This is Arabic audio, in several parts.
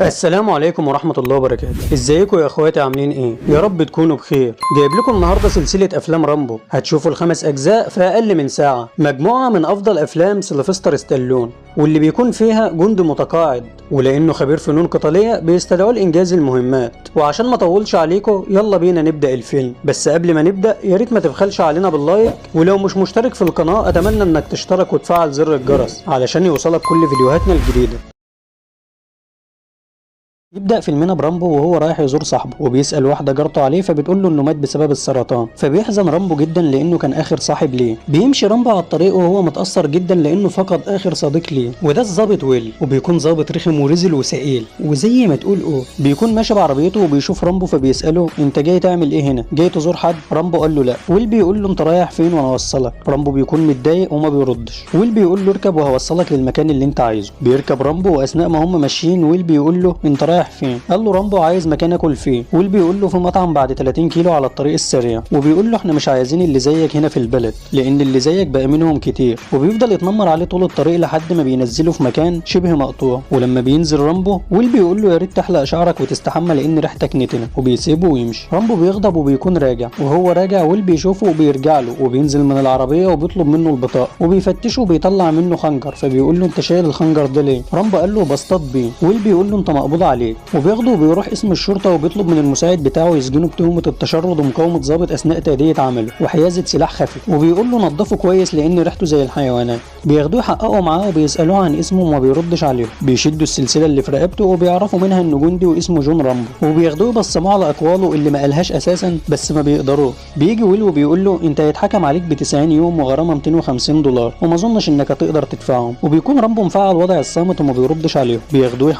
السلام عليكم ورحمة الله وبركاته. ازيكم يا اخواتي، عاملين ايه؟ يا رب تكونوا بخير. جايب لكم النهارده سلسلة افلام رامبو، هتشوفوا الخمس اجزاء في اقل من ساعة، مجموعة من افضل افلام سيلفستر ستالون، واللي بيكون فيها جندي متقاعد ولانه خبير فنون قتالية بيستدعوه لانجاز المهمات. وعشان ما اطولش عليكم يلا بينا نبدأ الفيلم، بس قبل ما نبدأ يا ريت ما تبخلش علينا باللايك، ولو مش مشترك في القناة اتمنى انك تشترك وتفعل زر الجرس علشان يوصلك كل فيديوهاتنا الجديدة. يبدأ فيلمنا برامبو وهو رايح يزور صاحبه، وبيسأل واحدة جارته عليه فبتقول له انه مات بسبب السرطان، فبيحزن رامبو جدا لانه كان اخر صاحب ليه. بيمشي رامبو على الطريق وهو متأثر جدا لانه فقد اخر صديق ليه، وده الظابط ويل، وبيكون ظابط رخم ورزل وسئيل وزي ما تقول بيكون ماشي بعربيته وبيشوف رامبو فبيسأله انت جاي تعمل ايه هنا؟ جاي تزور حد؟ رامبو قال له لا. ويل بيقول له انت رايح فين وانا اوصلك؟ رامبو بيكون متضايق وما بيردش. ويل بيقول له اركب وهوصلك للمكان اللي انت عايزه. بيركب رامبو واثناء ما هم ماشيين ويل بيقول له انت رايح فين؟ قال له رامبو عايز مكان اكل فيه. ويل بيقول له في مطعم بعد 30 كيلو على الطريق السريع، وبيقول له احنا مش عايزين اللي زيك هنا في البلد لان اللي زيك بقى منهم كتير. وبيفضل يتنمر عليه طول الطريق لحد ما بينزله في مكان شبه مقطوع. ولما بينزل رامبو ويل بيقول له يا ريت تحلق شعرك وتستحمى لان ريحتك نتنه، وبيسيبه ويمشي. رامبو بيغضب وبيكون راجع، وهو راجع ويل بيشوفه وبيرجع له وبينزل من العربيه وبيطلب منه البطاقه وبيفتشه وبيطلع منه خنجر، فبيقول له انت شايل الخنجر ده ليه؟ رامبو قال له بصطاد بيه. ويل بيقول له انت مقبوض عليك، وبياخده وبيروح اسم الشرطه وبيطلب من المساعد بتاعه يسجنه بتهمه التشرد ومقاومه ضابط اثناء تاديه عمله وحيازه سلاح خفي، وبيقول له نضفه كويس لان ريحته زي الحيوانات. بياخدوه يحققوا معاه وبيسالوه عن اسمه وما بيردش عليهم. بيشدوا السلسله اللي في رقبته وبيعرفوا منها انه جندي واسمه جون رامبو، وبياخدوه يبصموه على اقواله اللي ما قالهاش اساسا بس ما بيقدروش. بيجي ويل وبيقول له انت هيتحكم عليك ب 90 يوم وغرامه $250 وما اظنش انك هتقدر تدفعهم. وبيكون رامبو مفعل وضع الصامت وما بيردش عليهم. بياخدوه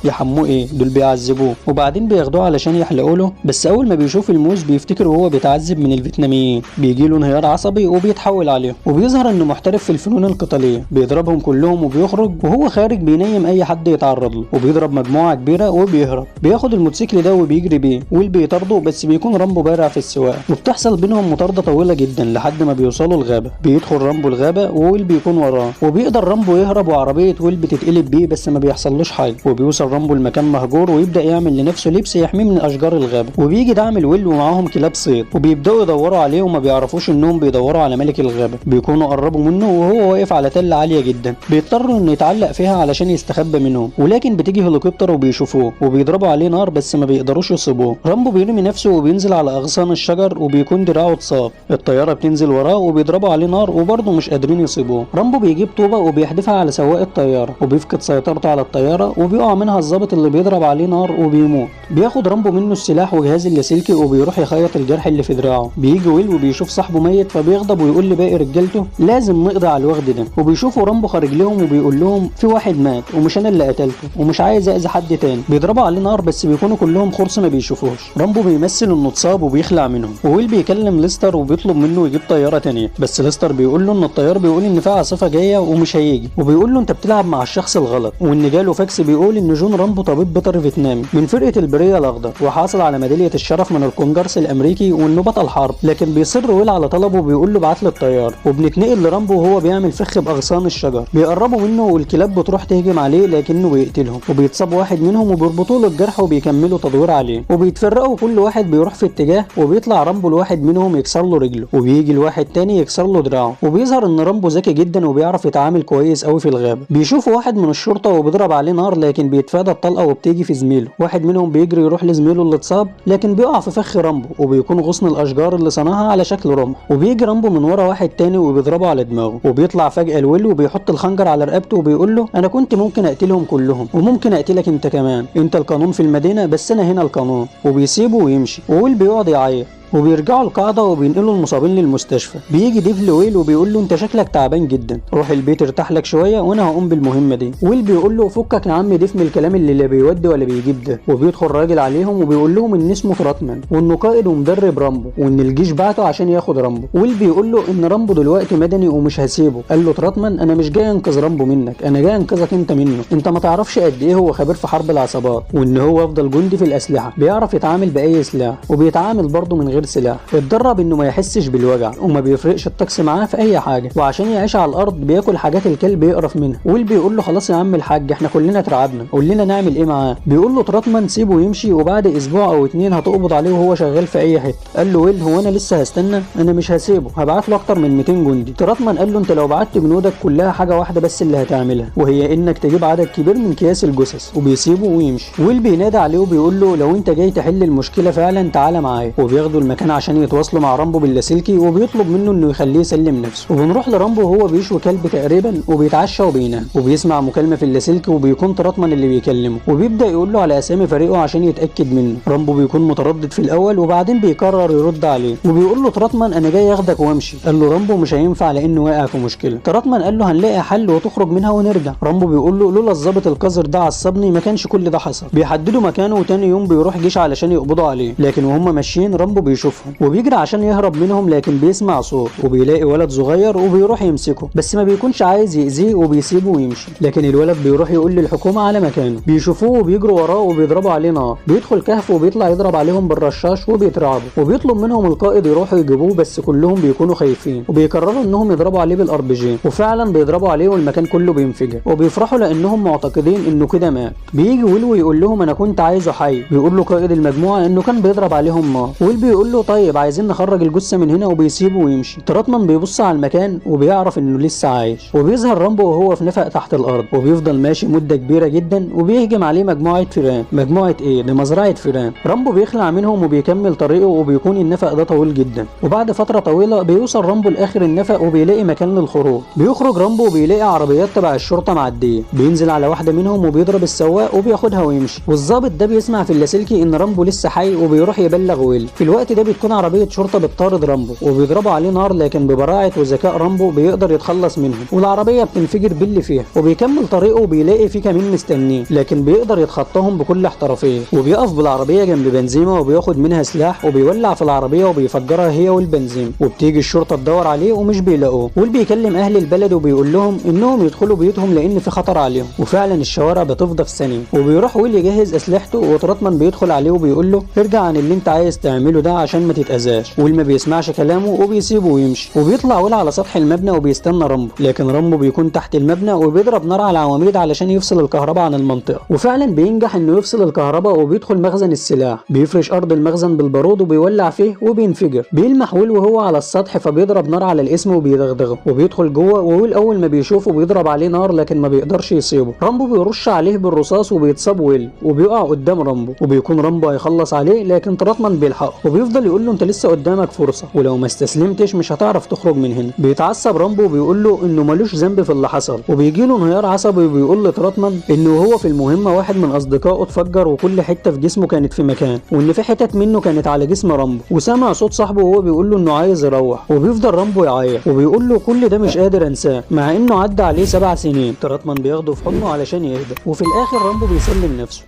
يحموه ايه دول بيعذبوه، وبعدين بياخدوه علشان يحلقوا له، بس اول ما بيشوف الموز بيفتكر وهو بيتعذب من الفيتناميين. بيجي له انهيار عصبي وبيتحول عليهم، وبيظهر انه محترف في الفنون القتاليه. بيضربهم كلهم وبيخرج، وهو خارج بينيم اي حد يتعرض له، وبيضرب مجموعه كبيره وبيهرب. بياخد الموتوسيكل ده وبيجري بيه. ويل بيطارده بس بيكون رامبو بارع في السواقه، وبتحصل بينهم مطارده طويله جدا لحد ما بيوصلوا الغابه. بيدخل رامبو الغابه وويل بيكون وراه، وبيقدر رامبو يهرب وعربيه ويل بتتقلب بيه بس ما بيحصلوش حاجه. وبيوصل رامبو لمكان مهجور ويبدا يعمل لنفسه لبس يحميه من اشجار الغابه. وبيجي دعم الويل ومعاهم كلاب صيد، وبيبداوا يدوروا عليه وما بيعرفوش انهم بيدوروا على ملك الغابه. بيكونوا قربوا منه وهو واقف على تله عاليه جدا، بيضطروا انه يتعلق فيها علشان يستخبى منهم، ولكن بتيجي هليكوبتر وبيشوفوه وبيضربوا عليه نار بس ما بيقدروش يصيبوه. رامبو بيرمي نفسه وبينزل على اغصان الشجر وبيكون دراعه اتصاب. الطياره بتنزل وراه وبيضربوا عليه نار وبرضه مش قادرين يصيبوه. رامبو بيجيب طوبه وبيحدفها على سواق الطياره وبيفقد سيطرته على الطياره، وبيقع منها الضابط اللي بيضرب عليه نار وبيموت. بياخد رامبو منه السلاح وجهاز اللاسلكي وبيروح يخيط الجرح اللي في دراعه. بيجي ويل وبيشوف صاحبه ميت فبيغضب ويقول لباقي رجالته لازم نقضي على الوغد ده. وبيشوفوا رامبو خارج لهم وبيقول لهم في واحد مات ومش انا اللي قتلته ومش عايز اذي حد تاني. بيضربوا عليه نار بس بيكونوا كلهم خرص ما بيشوفوش. رامبو بيمثل انه اتصاب وبيخلع منهم. وويل بيكلم ليستر وبيطلب منه يجيب طياره تانية، بس ليستر بيقول له ان الطيار بيقول ان في عاصفه جايه ومش هيجي، وبيقول له انت بتلعب مع الشخص الغلط، وان جاله فاكس بيقول ان جون رامبو طبيب بيطري فيتنامي من فرقه البريه الاخضر وحاصل على ميداليه الشرف من الكونجرس الامريكي وانه بطل حرب. لكن بيصر ويل على طلبه وبيقول له ابعت لي الطيار. وبنتنقل لرامبو وهو بيعمل فخ باغصان الشجر. بيقربوا منه والكلاب بتروح تهجم عليه لكنه بيقتلهم، وبيتصاب واحد منهم وبيربطوا له الجرح وبيكملوا تدوير عليه. وبيتفرقوا كل واحد بيروح في اتجاه، وبيطلع رامبو لواحد منهم يكسر له رجله، وبيجي لواحد تاني يكسر له دراعه. وبيظهر ان رامبو ذكي جدا وبيعرف يتعامل كويس قوي في الغابه. بيشوفوا واحد من الشرطه وبيضرب عليه نار لكن بيتفادى الطلقه وبتيجي في زميله. واحد منهم بيجري يروح لزميله اللي اتصاب لكن بيقع في فخ رامبو، وبيكون غصن الاشجار اللي صنعها على شكل رمح. وبيجي رامبو من ورا واحد تاني وبيضربه على دماغه. وبيطلع فجاه الويل وبيحط الخنجر على رقبته وبيقول له انا كنت ممكن اقتلهم كلهم وممكن اقتلك انت كمان، انت القانون في المدينه بس انا هنا القانون. وبيسيبه ويمشي، وويل بيقعد يعيط. وبيرجعوا القاعدة وبينقلوا المصابين للمستشفى. بيجي ديف لويل وبيقول له انت شكلك تعبان جدا، روح البيت ارتاح لك شويه وانا هقوم بالمهمه دي. ويل بيقول له فكك يا عم ديف من الكلام اللي لا بيودي ولا بيجيب ده. وبيدخل راجل عليهم وبيقول لهم ان اسمه تراتمان وانه قائد ومدرب رامبو وان الجيش بعته عشان ياخد رامبو. ويل بيقول له ان رامبو دلوقتي مدني ومش هسيبه. قال له تراتمان انا مش جاي انقذ رامبو منك، انا جاي انقذك انت منه. انت ما تعرفش قد ايه هو خبير في حرب العصابات، وان هو افضل جندي في الاسلحه، بيعرف يتعامل باي سلاح وبيتعامل برضه من غير غير سلاح. اتدرب انه ما يحسش بالوجع وما بيفرقش الطقس معاه في اي حاجه، وعشان يعيش على الارض بياكل حاجات الكلب يقرف منها. ويل بيقول له خلاص يا عم الحاج احنا كلنا اترعبنا، قول لنا نعمل ايه معاه. بيقول له تراتمان سيبه يمشي وبعد اسبوع او 2 هتقبض عليه وهو شغال في اي حته. قال له ويل هو انا لسه هستنى؟ انا مش هسيبه، هبعت له اكتر من 200 جندي. تراتمان قال له انت لو بعت جنودك كلها حاجه واحده بس اللي هتعملها، وهي انك تجيب عدد كبير من اكياس الجثث. وبيسيبه ويمشي. ويل بينادى عليه وبيقول له لو انت جاي تحل المشكله فعلا تعالى معايا. وبياخدوا المكان عشان يتواصلوا مع رامبو باللاسلكي، وبيطلب منه انه يخليه يسلم نفسه. وبنروح لرامبو وهو بيشوي كلب تقريبا وبيتعشى وبينام، وبيسمع مكالمه في اللاسلكي وبيكون تراتمان اللي بيكلمه، وبيبدا يقول له على اسامي فريقه عشان يتاكد منه. رامبو بيكون متردد في الاول وبعدين بيقرر يرد عليه وبيقول له تراتمان انا جاي اخدك وامشي. قال له رامبو مش هينفع لانه واقع في مشكله. تراتمان قال له هنلاقي حل وتخرج منها ونرجع. رامبو بيقول له لولا الظابط القذر ده عصبني ما كانش كل ده حصل. بيحددوا مكانه وتاني يوم بيروح جيش علشان يقبضوا عليه، لكن وهم ماشيين رامبو بيشوفهم وبيجري عشان يهرب منهم، لكن بيسمع صوت وبيلاقي ولد صغير وبيروح يمسكه بس ما بيكونش عايز يأذيه وبيسيبه ويمشي. لكن الولد بيروح يقول للحكومه على مكانه. بيشوفوه وبيجروا وراه وبيضربوا عليه نار. بيدخل كهف وبيطلع يضرب عليهم بالرشاش وبيترعبوا، وبيطلب منهم القائد يروحوا يجيبوه بس كلهم بيكونوا خايفين وبيقرروا انهم يضربوا عليه بالار بي جي. وفعلا بيضربوا عليه والمكان كله بينفجر وبيفرحوا لانهم معتقدين انه كده مات. بيجي ويل ويقول لهم انا كنت عايزه حي. بيقول له قائد المجموعه انه كان بيضرب عليهم نار. ويل بيقول له طيب عايزين نخرج الجثه من هنا وبيسيبه ويمشي. تراتمان بيبص على المكان وبيعرف انه لسه عايش، وبيظهر رامبو وهو في نفق تحت الارض وبيفضل ماشي مده كبيره جدا وبيهجم عليه مجموعه فيران. مجموعه ايه؟ دي مزرعه فيران. رامبو بيخلع منهم وبيكمل طريقه وبيكون النفق ده طويل جدا، وبعد فتره طويله بيوصل رامبو لاخر النفق وبيلاقي مكان للخروج. بيخرج رامبو وبيلاقي عربيات تبع الشرطه معديه، بينزل على واحده منهم وبيضرب السواق وبياخدها ويمشي. والظابط ده بيسمع في اللاسلكي ان رامبو لسه حي وبيروح يبلغ ويل. في الوقت ده بتكون عربيه شرطه بتطارد رامبو وبيضربوا عليه نار، لكن ببراعه وذكاء رامبو بيقدر يتخلص منهم والعربيه بتنفجر باللي فيها. وبيكمل طريقه وبيلاقي في كمين مستنيه، لكن بيقدر يتخطاهم بكل احترافيه. وبيقف بالعربيه جنب بنزيمه وبياخد منها سلاح وبيولع في العربيه وبيفجرها هي والبنزين. وبتيجي الشرطه تدور عليه ومش بيلاقوه. ويل بيكلم اهل البلد وبيقول لهم انهم يدخلوا بيوتهم لان في خطر عليهم، وفعلا الشوارع بتفضى في ثانيه. وبيروح ويل يجهز اسلحته وتراتمان بيدخل عليه وبيقول له ارجع عن اللي انت عايز تعمله ده عشان ما تتاذاش. ويل ما بيسمعش كلامه وبيسيبه ويمشي. وبيطلع ويل على سطح المبنى وبيستنى رامبو، لكن رامبو بيكون تحت المبنى وبيضرب نار على العواميد علشان يفصل الكهرباء عن المنطقه. وفعلا بينجح انه يفصل الكهرباء وبيدخل مخزن السلاح. بيفرش ارض المخزن بالبارود وبيولع فيه وبينفجر. بيلمح ويل وهو على السطح فبيضرب نار على الاسم وبيدغدغه وبيدخل جوه. وويل اول ما بيشوفه بيضرب عليه نار لكن ما بيقدرش يصيبه. رامبو بيرش عليه بالرصاص وبيتصاب ويل وبيقع قدام رامبو، وبيكون رامبو هيخلص عليه لكن تراتمان بيلحقه وبيفضل يقول له انت لسه قدامك فرصه ولو ما استسلمتش مش هتعرف تخرج من هنا. بيتعصب رامبو وبيقول له انه ملوش ذنب في اللي حصل، وبيجي له انهيار عصبي وبيقول لتراتمان انه هو في المهمه واحد من اصدقائه اتفجر وكل حته في جسمه كانت في مكان، وان في حتت منه كانت على جسم رامبو. وسمع صوت صاحبه وهو بيقول له انه عايز يروح، وبيفضل رامبو يعيط وبيقول له كل ده مش قادر انساه مع انه عدى عليه 7 سنين. تراتمان بياخده في حضنه علشان يهدى، وفي الاخر رامبو بيسلم نفسه.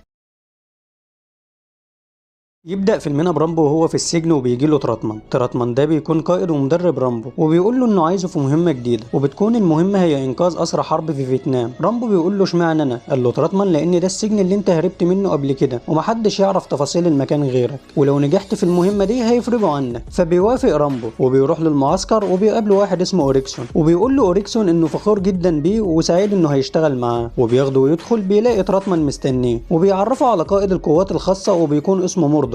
يبدأ فيلمنا برامبو وهو في السجن وبيجي له تراتمان ده بيكون قائد ومدرب رامبو وبيقول له انه عايزه في مهمة جديدة، وبتكون المهمة هي انقاذ اسرى حرب في فيتنام. رامبو بيقول له اشمعنى انا؟ قال له تراتمان لان ده السجن اللي انت هربت منه قبل كده ومحدش يعرف تفاصيل المكان غيرك، ولو نجحت في المهمة دي هيفرجوا عنك. فبيوافق رامبو وبيروح للمعسكر وبيقابله واحد اسمه اوريكسون، وبيقول له اوريكسون انه فخور جدا بيه وسعيد انه هيشتغل معاه. وبياخده ويدخل بيلاقي تراتمان مستنيه وبيعرفه على قائد القوات الخاصة وبيكون اسمه موردوك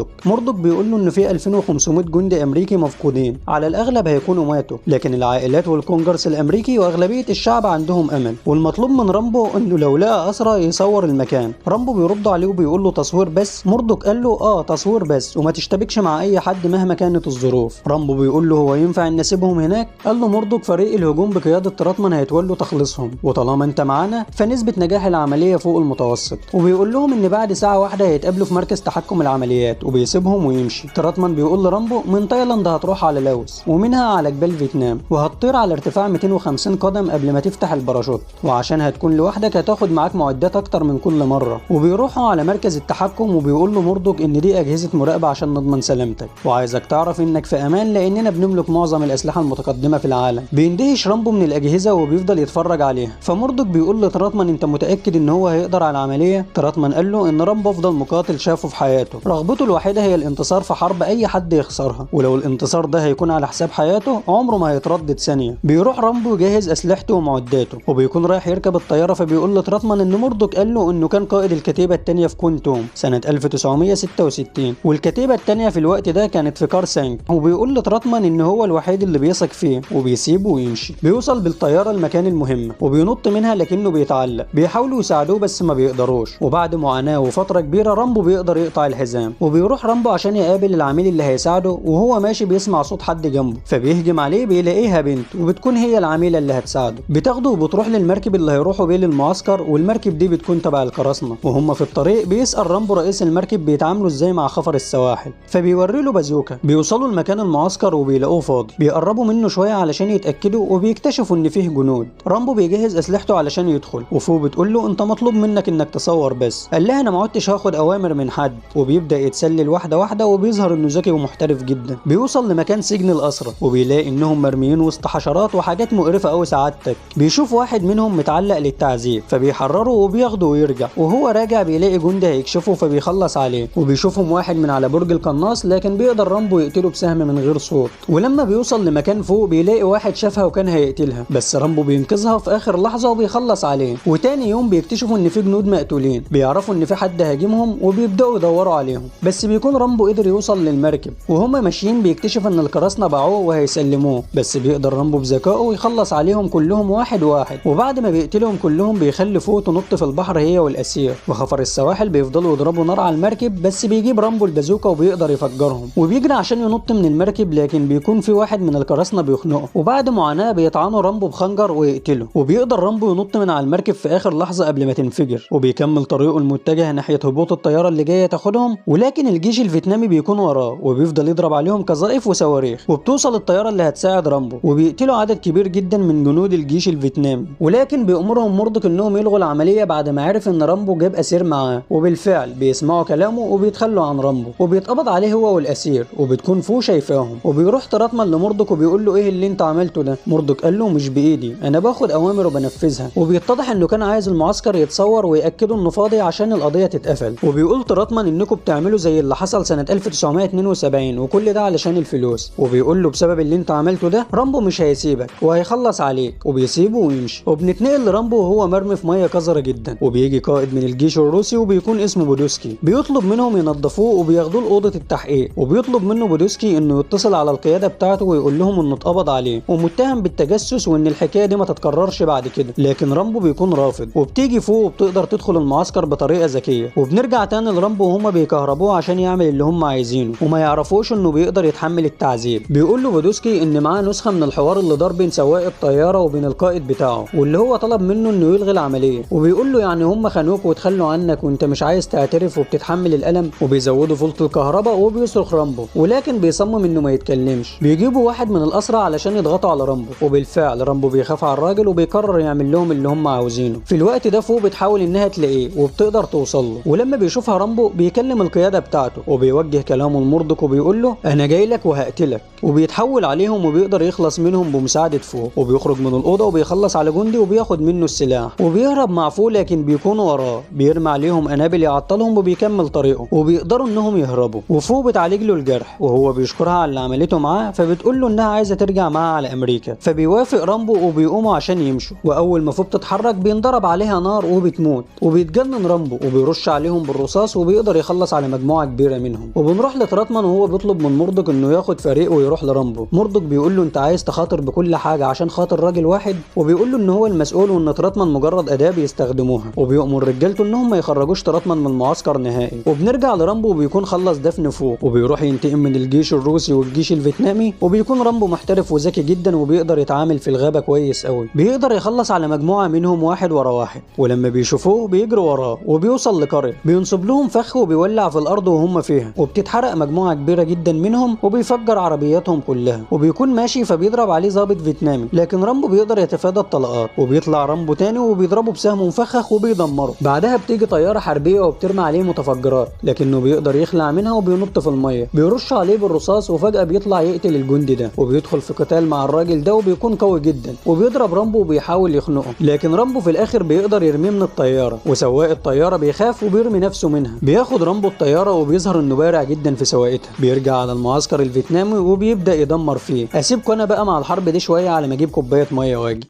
بيقول له ان في 2500 جندي امريكي مفقودين، على الاغلب هيكونوا ماتوا، لكن العائلات والكونجرس الامريكي واغلبيه الشعب عندهم امل، والمطلوب من رامبو انه لو لقى اسرى يصور المكان. رامبو بيرد عليه وبيقول له تصوير بس؟ موردوك قال له تصوير بس وما تشتبكش مع اي حد مهما كانت الظروف. رامبو بيقول له هو ينفع ان نسيبهم هناك؟ قال له موردوك فريق الهجوم بقياده تراتمان هيتولوا تخليصهم، وطالما انت معانا فنسبه نجاح العمليه فوق المتوسط. وبيقول لهم ان بعد ساعه واحده هيتقابلوا في مركز تحكم العمليات وبيسيبهم ويمشي. تراتمان بيقول لرامبو من تايلاند هتروح على لاوس ومنها على جبال فيتنام، وهتطير على ارتفاع 250 قدم قبل ما تفتح الباراشوت، وعشان هتكون لوحدك هتاخد معاك معدات اكتر من كل مره. وبيروحوا على مركز التحكم وبيقول له موردوك ان دي اجهزه مراقبه عشان نضمن سلامتك، وعايزك تعرف انك في امان لاننا بنملك معظم الاسلحه المتقدمه في العالم. بيندهش رامبو من الاجهزه وبيفضل يتفرج عليها. فموردوك بيقول لتراتمان انت متاكد ان هو هيقدر على العمليه؟ تراتمان قال له ان رامبو افضل مقاتل شافه في حياته، رغبته الوحيدة هي الانتصار في حرب أي حد يخسرها، ولو الانتصار ده هيكون على حساب حياته عمره ما هيتردد ثانية. بيروح رامبو يجهز أسلحته ومعداته وبيكون رايح يركب الطيارة، فبيقول لتراتمان إن موردوك قال له إنه كان قائد الكتيبة التانية في كونتوم سنة 1966، والكتيبة التانية في الوقت ده كانت في كارسانج، وبيقول لتراتمان إن هو الوحيد اللي بيثق فيه وبيسيبه ويمشي. بيوصل بالطيارة المكان المهم وبينط منها لكنه بيتعلق. بيحاولوا يساعدوه بس ما بيقدروش، وبعد معاناة وفترة كبيرة رامبو بيقدر يقطع الحزام. وبيروح رامبو عشان يقابل العميل اللي هيساعده، وهو ماشي بيسمع صوت حد جنبه فبيهجم عليه. بيلاقيها بنت وبتكون هي العميلة اللي هتساعده. بتاخده وبتروح للمركب اللي هيروحوا بيه للمعسكر، والمركب دي بتكون تبع القراصنة. وهم في الطريق بيسأل رامبو رئيس المركب بيتعاملوا ازاي مع خفر السواحل، فبيوري له بازوكا. بيوصلوا لمكان المعسكر وبيلاقوه فاضي. بيقربوا منه شوية علشان يتأكدوا، وبيكتشفوا ان فيه جنود. رامبو بيجهز اسلحته علشان يدخل، وفو بتقول له انت مطلوب منك انك تصور بس. قال لها انا ما عدتش هاخد اوامر من حد. وبيبدأ يتسلل واحدة واحدة، وبيظهر انه ذكي ومحترف جدا. بيوصل لمكان سجن الأسرى وبيلاقي انهم مرميين وسط حشرات وحاجات مقرفة قوي سعادتك. بيشوف واحد منهم متعلق للتعذيب فبيحرره وبياخده ويرجع. وهو راجع بيلاقي جندي هيكشفه فبيخلص عليه، وبيشوفهم واحد من على برج القناص، لكن بيقدر رامبو يقتله بسهم من غير صوت. ولما بيوصل لمكان فوق بيلاقي واحد شافها وكان هيقتلها، بس رامبو بينقذها في اخر لحظة وبيخلص عليه. وتاني يوم بيكتشفوا ان في جنود مقتولين. بيعرفوا ان في حد هاجمهم وبيبدأوا يدوروا عليهم، بس بيكون رامبو قدر يوصل للمركب. وهم ماشيين بيكتشف ان القراصنة باعوه وهيسلموه، بس بيقدر رامبو بذكائه يخلص عليهم كلهم واحد واحد. وبعد ما بيقتلهم كلهم بيخلي فوق تنط في البحر هي والاسير. وخفر السواحل بيفضلوا يضربوا نار على المركب، بس بيجيب رامبو البازوكا وبيقدر يفجرهم. وبيجري عشان ينط من المركب، لكن بيكون في واحد من القراصنة بيخنقه. وبعد معاناة بيطعنوا رامبو بخنجر ويقتله. وبيقدر رامبو ينط من على المركب في اخر لحظة قبل ما تنفجر، وبيكمل طريقه المتجه ناحية هبوط الطيارة اللي جاية تاخدهم. ولكن الجيش الفيتنامي بيكون وراه وبيفضل يضرب عليهم قذائف وصواريخ. وبتوصل الطيارة اللي هتساعد رامبو، وبيقتلوا عدد كبير جدا من جنود الجيش الفيتنامي. ولكن بيأمرهم موردوك انهم يلغوا العملية بعد ما عرف ان رامبو جاب اسير معاه. وبالفعل بيسمعوا كلامه وبيتخلوا عن رامبو، وبيتقبض عليه هو والاسير. وبتكون فو شايفاهم، وبيروح تراتمان لموردوك وبيقول له ايه اللي انت عملته ده. موردوك قال له مش بايدي، انا باخد اوامر وبنفذها. وبيتضح انه كان عايز المعسكر يتصور ويأكدوا انه فاضي عشان القضية تتقفل. وبيقول تراتمان انكم بتعملوا زي اللي حصل سنة 1972 وكل ده علشان الفلوس. وبيقول له بسبب اللي انت عملته ده رامبو مش هيسيبك وهيخلص عليك. وبيسيبه ويمشي. وبنتنقل لرامبو وهو مرمي في ميه قذرة جدا. وبيجي قائد من الجيش الروسي وبيكون اسمه بودوسكي. بيطلب منهم ينظفوه وبياخدوه لأوضة التحقيق. وبيطلب منه بودوسكي انه يتصل على القيادة بتاعته ويقول لهم انه اتقبض عليه ومتهم بالتجسس، وان الحكاية دي ما تتكررش بعد كده. لكن رامبو بيكون رافض. وبتيجي فوق وبتقدر تدخل المعسكر بطريقة ذكية. وبنرجع تاني لرامبو وهما بيكهربوه عشان يعمل اللي هم عايزينه، وما يعرفوش انه بيقدر يتحمل التعذيب. بيقول له بودوسكي ان معاه نسخة من الحوار اللي دار بين سواق الطيارة وبين القائد بتاعه، واللي هو طلب منه انه يلغي العملية. وبيقول له يعني هم خانوك وتخلوا عنك وانت مش عايز تعترف وبتتحمل الألم. وبيزودوا فولت الكهرباء وبيصرخ رامبو، ولكن بيصمم انه ما يتكلمش. بيجيبوا واحد من الأسرى علشان يضغطوا على رامبو، وبالفعل رامبو بيخاف على الراجل وبيقرر يعمل لهم اللي هم عاوزينه. في الوقت ده فوق بتحاول انها تلاقيه وبتقدر توصل له. ولما بيشوفها رامبو بيكلم القيادة بتاعته وبيوجه كلامه لموردوك وبيقول له انا جاي لك وهقتلك. وبيتحول عليهم وبيقدر يخلص منهم بمساعدة فو. وبيخرج من الأوضة وبيخلص على جندي وبياخد منه السلاح وبيهرب مع فو، لكن بيكونوا وراه. بيرمي عليهم قنابل يعطلهم وبيكمل طريقه وبيقدروا انهم يهربوا. وفو بتعالج له الجرح وهو بيشكرها على اللي عملته معاه، فبتقول له انها عايزة ترجع معاه على امريكا. فبيوافق رامبو وبيقوموا عشان يمشوا. واول ما فو بتتحرك بينضرب عليها نار وبتموت. وبيتجنن رامبو وبيرش عليهم بالرصاص وبيقدر يخلص على مجموعة كبيرة منهم. وبنروح لتراتمان وهو بيطلب من موردوك انه ياخد فريق ويروح لرامبو. موردوك بيقول له انت عايز تخاطر بكل حاجة عشان خاطر راجل واحد، وبيقول له ان هو المسؤول وان تراتمان مجرد اداة بيستخدموها. وبيأمر رجالته انهم ما يخرجوش تراتمان من المعسكر نهائي. وبنرجع لرامبو وبيكون خلص دفن فوق وبيروح ينتقم من الجيش الروسي والجيش الفيتنامي. وبيكون رامبو محترف وذكي جدا وبيقدر يتعامل في الغابة كويس قوي. بيقدر يخلص على مجموعة منهم واحد ورا واحد. ولما بيشوفوه بيجروا وراه وبيوصل لقرية بينصب لهم فخ وبيولع في الارض وهم فيها. وبتتحرق مجموعة كبيرة جدا منهم وبيفجر عربياتهم كلها. وبيكون ماشي فبيضرب عليه ضابط فيتنامي، لكن رامبو بيقدر يتفادى الطلقات. وبيطلع رامبو تاني وبيضربه بسهم مفخخ وبيدمره. بعدها بتيجي طيارة حربية وبترمي عليه متفجرات، لكنه بيقدر يخلع منها وبينط في المية. بيرش عليه بالرصاص وفجأة بيطلع يقتل الجندي ده وبيدخل في قتال مع الراجل ده وبيكون قوي جدا. وبيضرب رامبو وبيحاول يخنقه، لكن رامبو في الاخر بيقدر يرميه من الطيارة. وسواق الطيارة بيخاف وبيرمي نفسه منها. بياخد رامبو الطيارة وبيظهر انه بارع جدا في سواقتها. بيرجع على المعسكر الفيتنامي وبيبدا يدمر فيه. اسيبكم انا بقى مع الحرب دي شويه على ما اجيب كوبايه ميه واجي.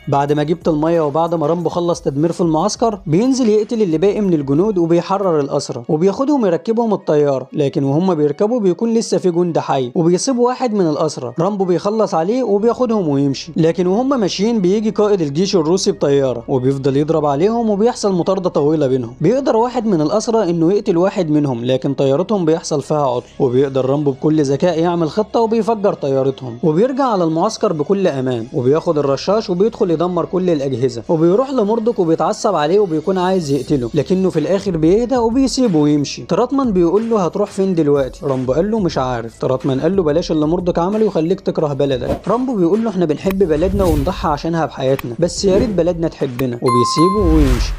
بعد ما جبت الميه وبعد ما رامبو خلص تدمير في المعسكر، بينزل يقتل اللي باقي من الجنود وبيحرر الاسرى وبياخدهم يركبهم الطياره. لكن وهم بيركبوا بيكون لسه في جندي حي وبيسيب واحد من الاسرى. رامبو بيخلص عليه وبياخدهم ويمشي. لكن وهم ماشيين بيجي قائد الجيش الروسي بطياره وبيفضل يضرب عليهم وبيحصل مطارده طويله بينهم. بيقدر واحد من الاسرى انه يقتل واحد منهم، لكن طيارتهم بيحصل فيها عطل. وبيقدر رامبو بكل ذكاء يعمل خطه وبيفجر طيارتهم وبيرجع على المعسكر بكل امان. وبياخد الرشاش وبيدخل يدمر كل الاجهزه وبيروح لمردك وبيتعصب عليه وبيكون عايز يقتله، لكنه في الاخر بيهدى وبيسيبه ويمشي. تراتمان بيقول له هتروح فين دلوقتي؟ رامبو قال له مش عارف. تراتمان قال له بلاش اللي مردك عمله يخليك تكره بلدك. رامبو بيقول له احنا بنحب بلدنا ونضحي عشانها بحياتنا، بس يا ريت بلدنا تحبنا، وبيسيبه ويمشي.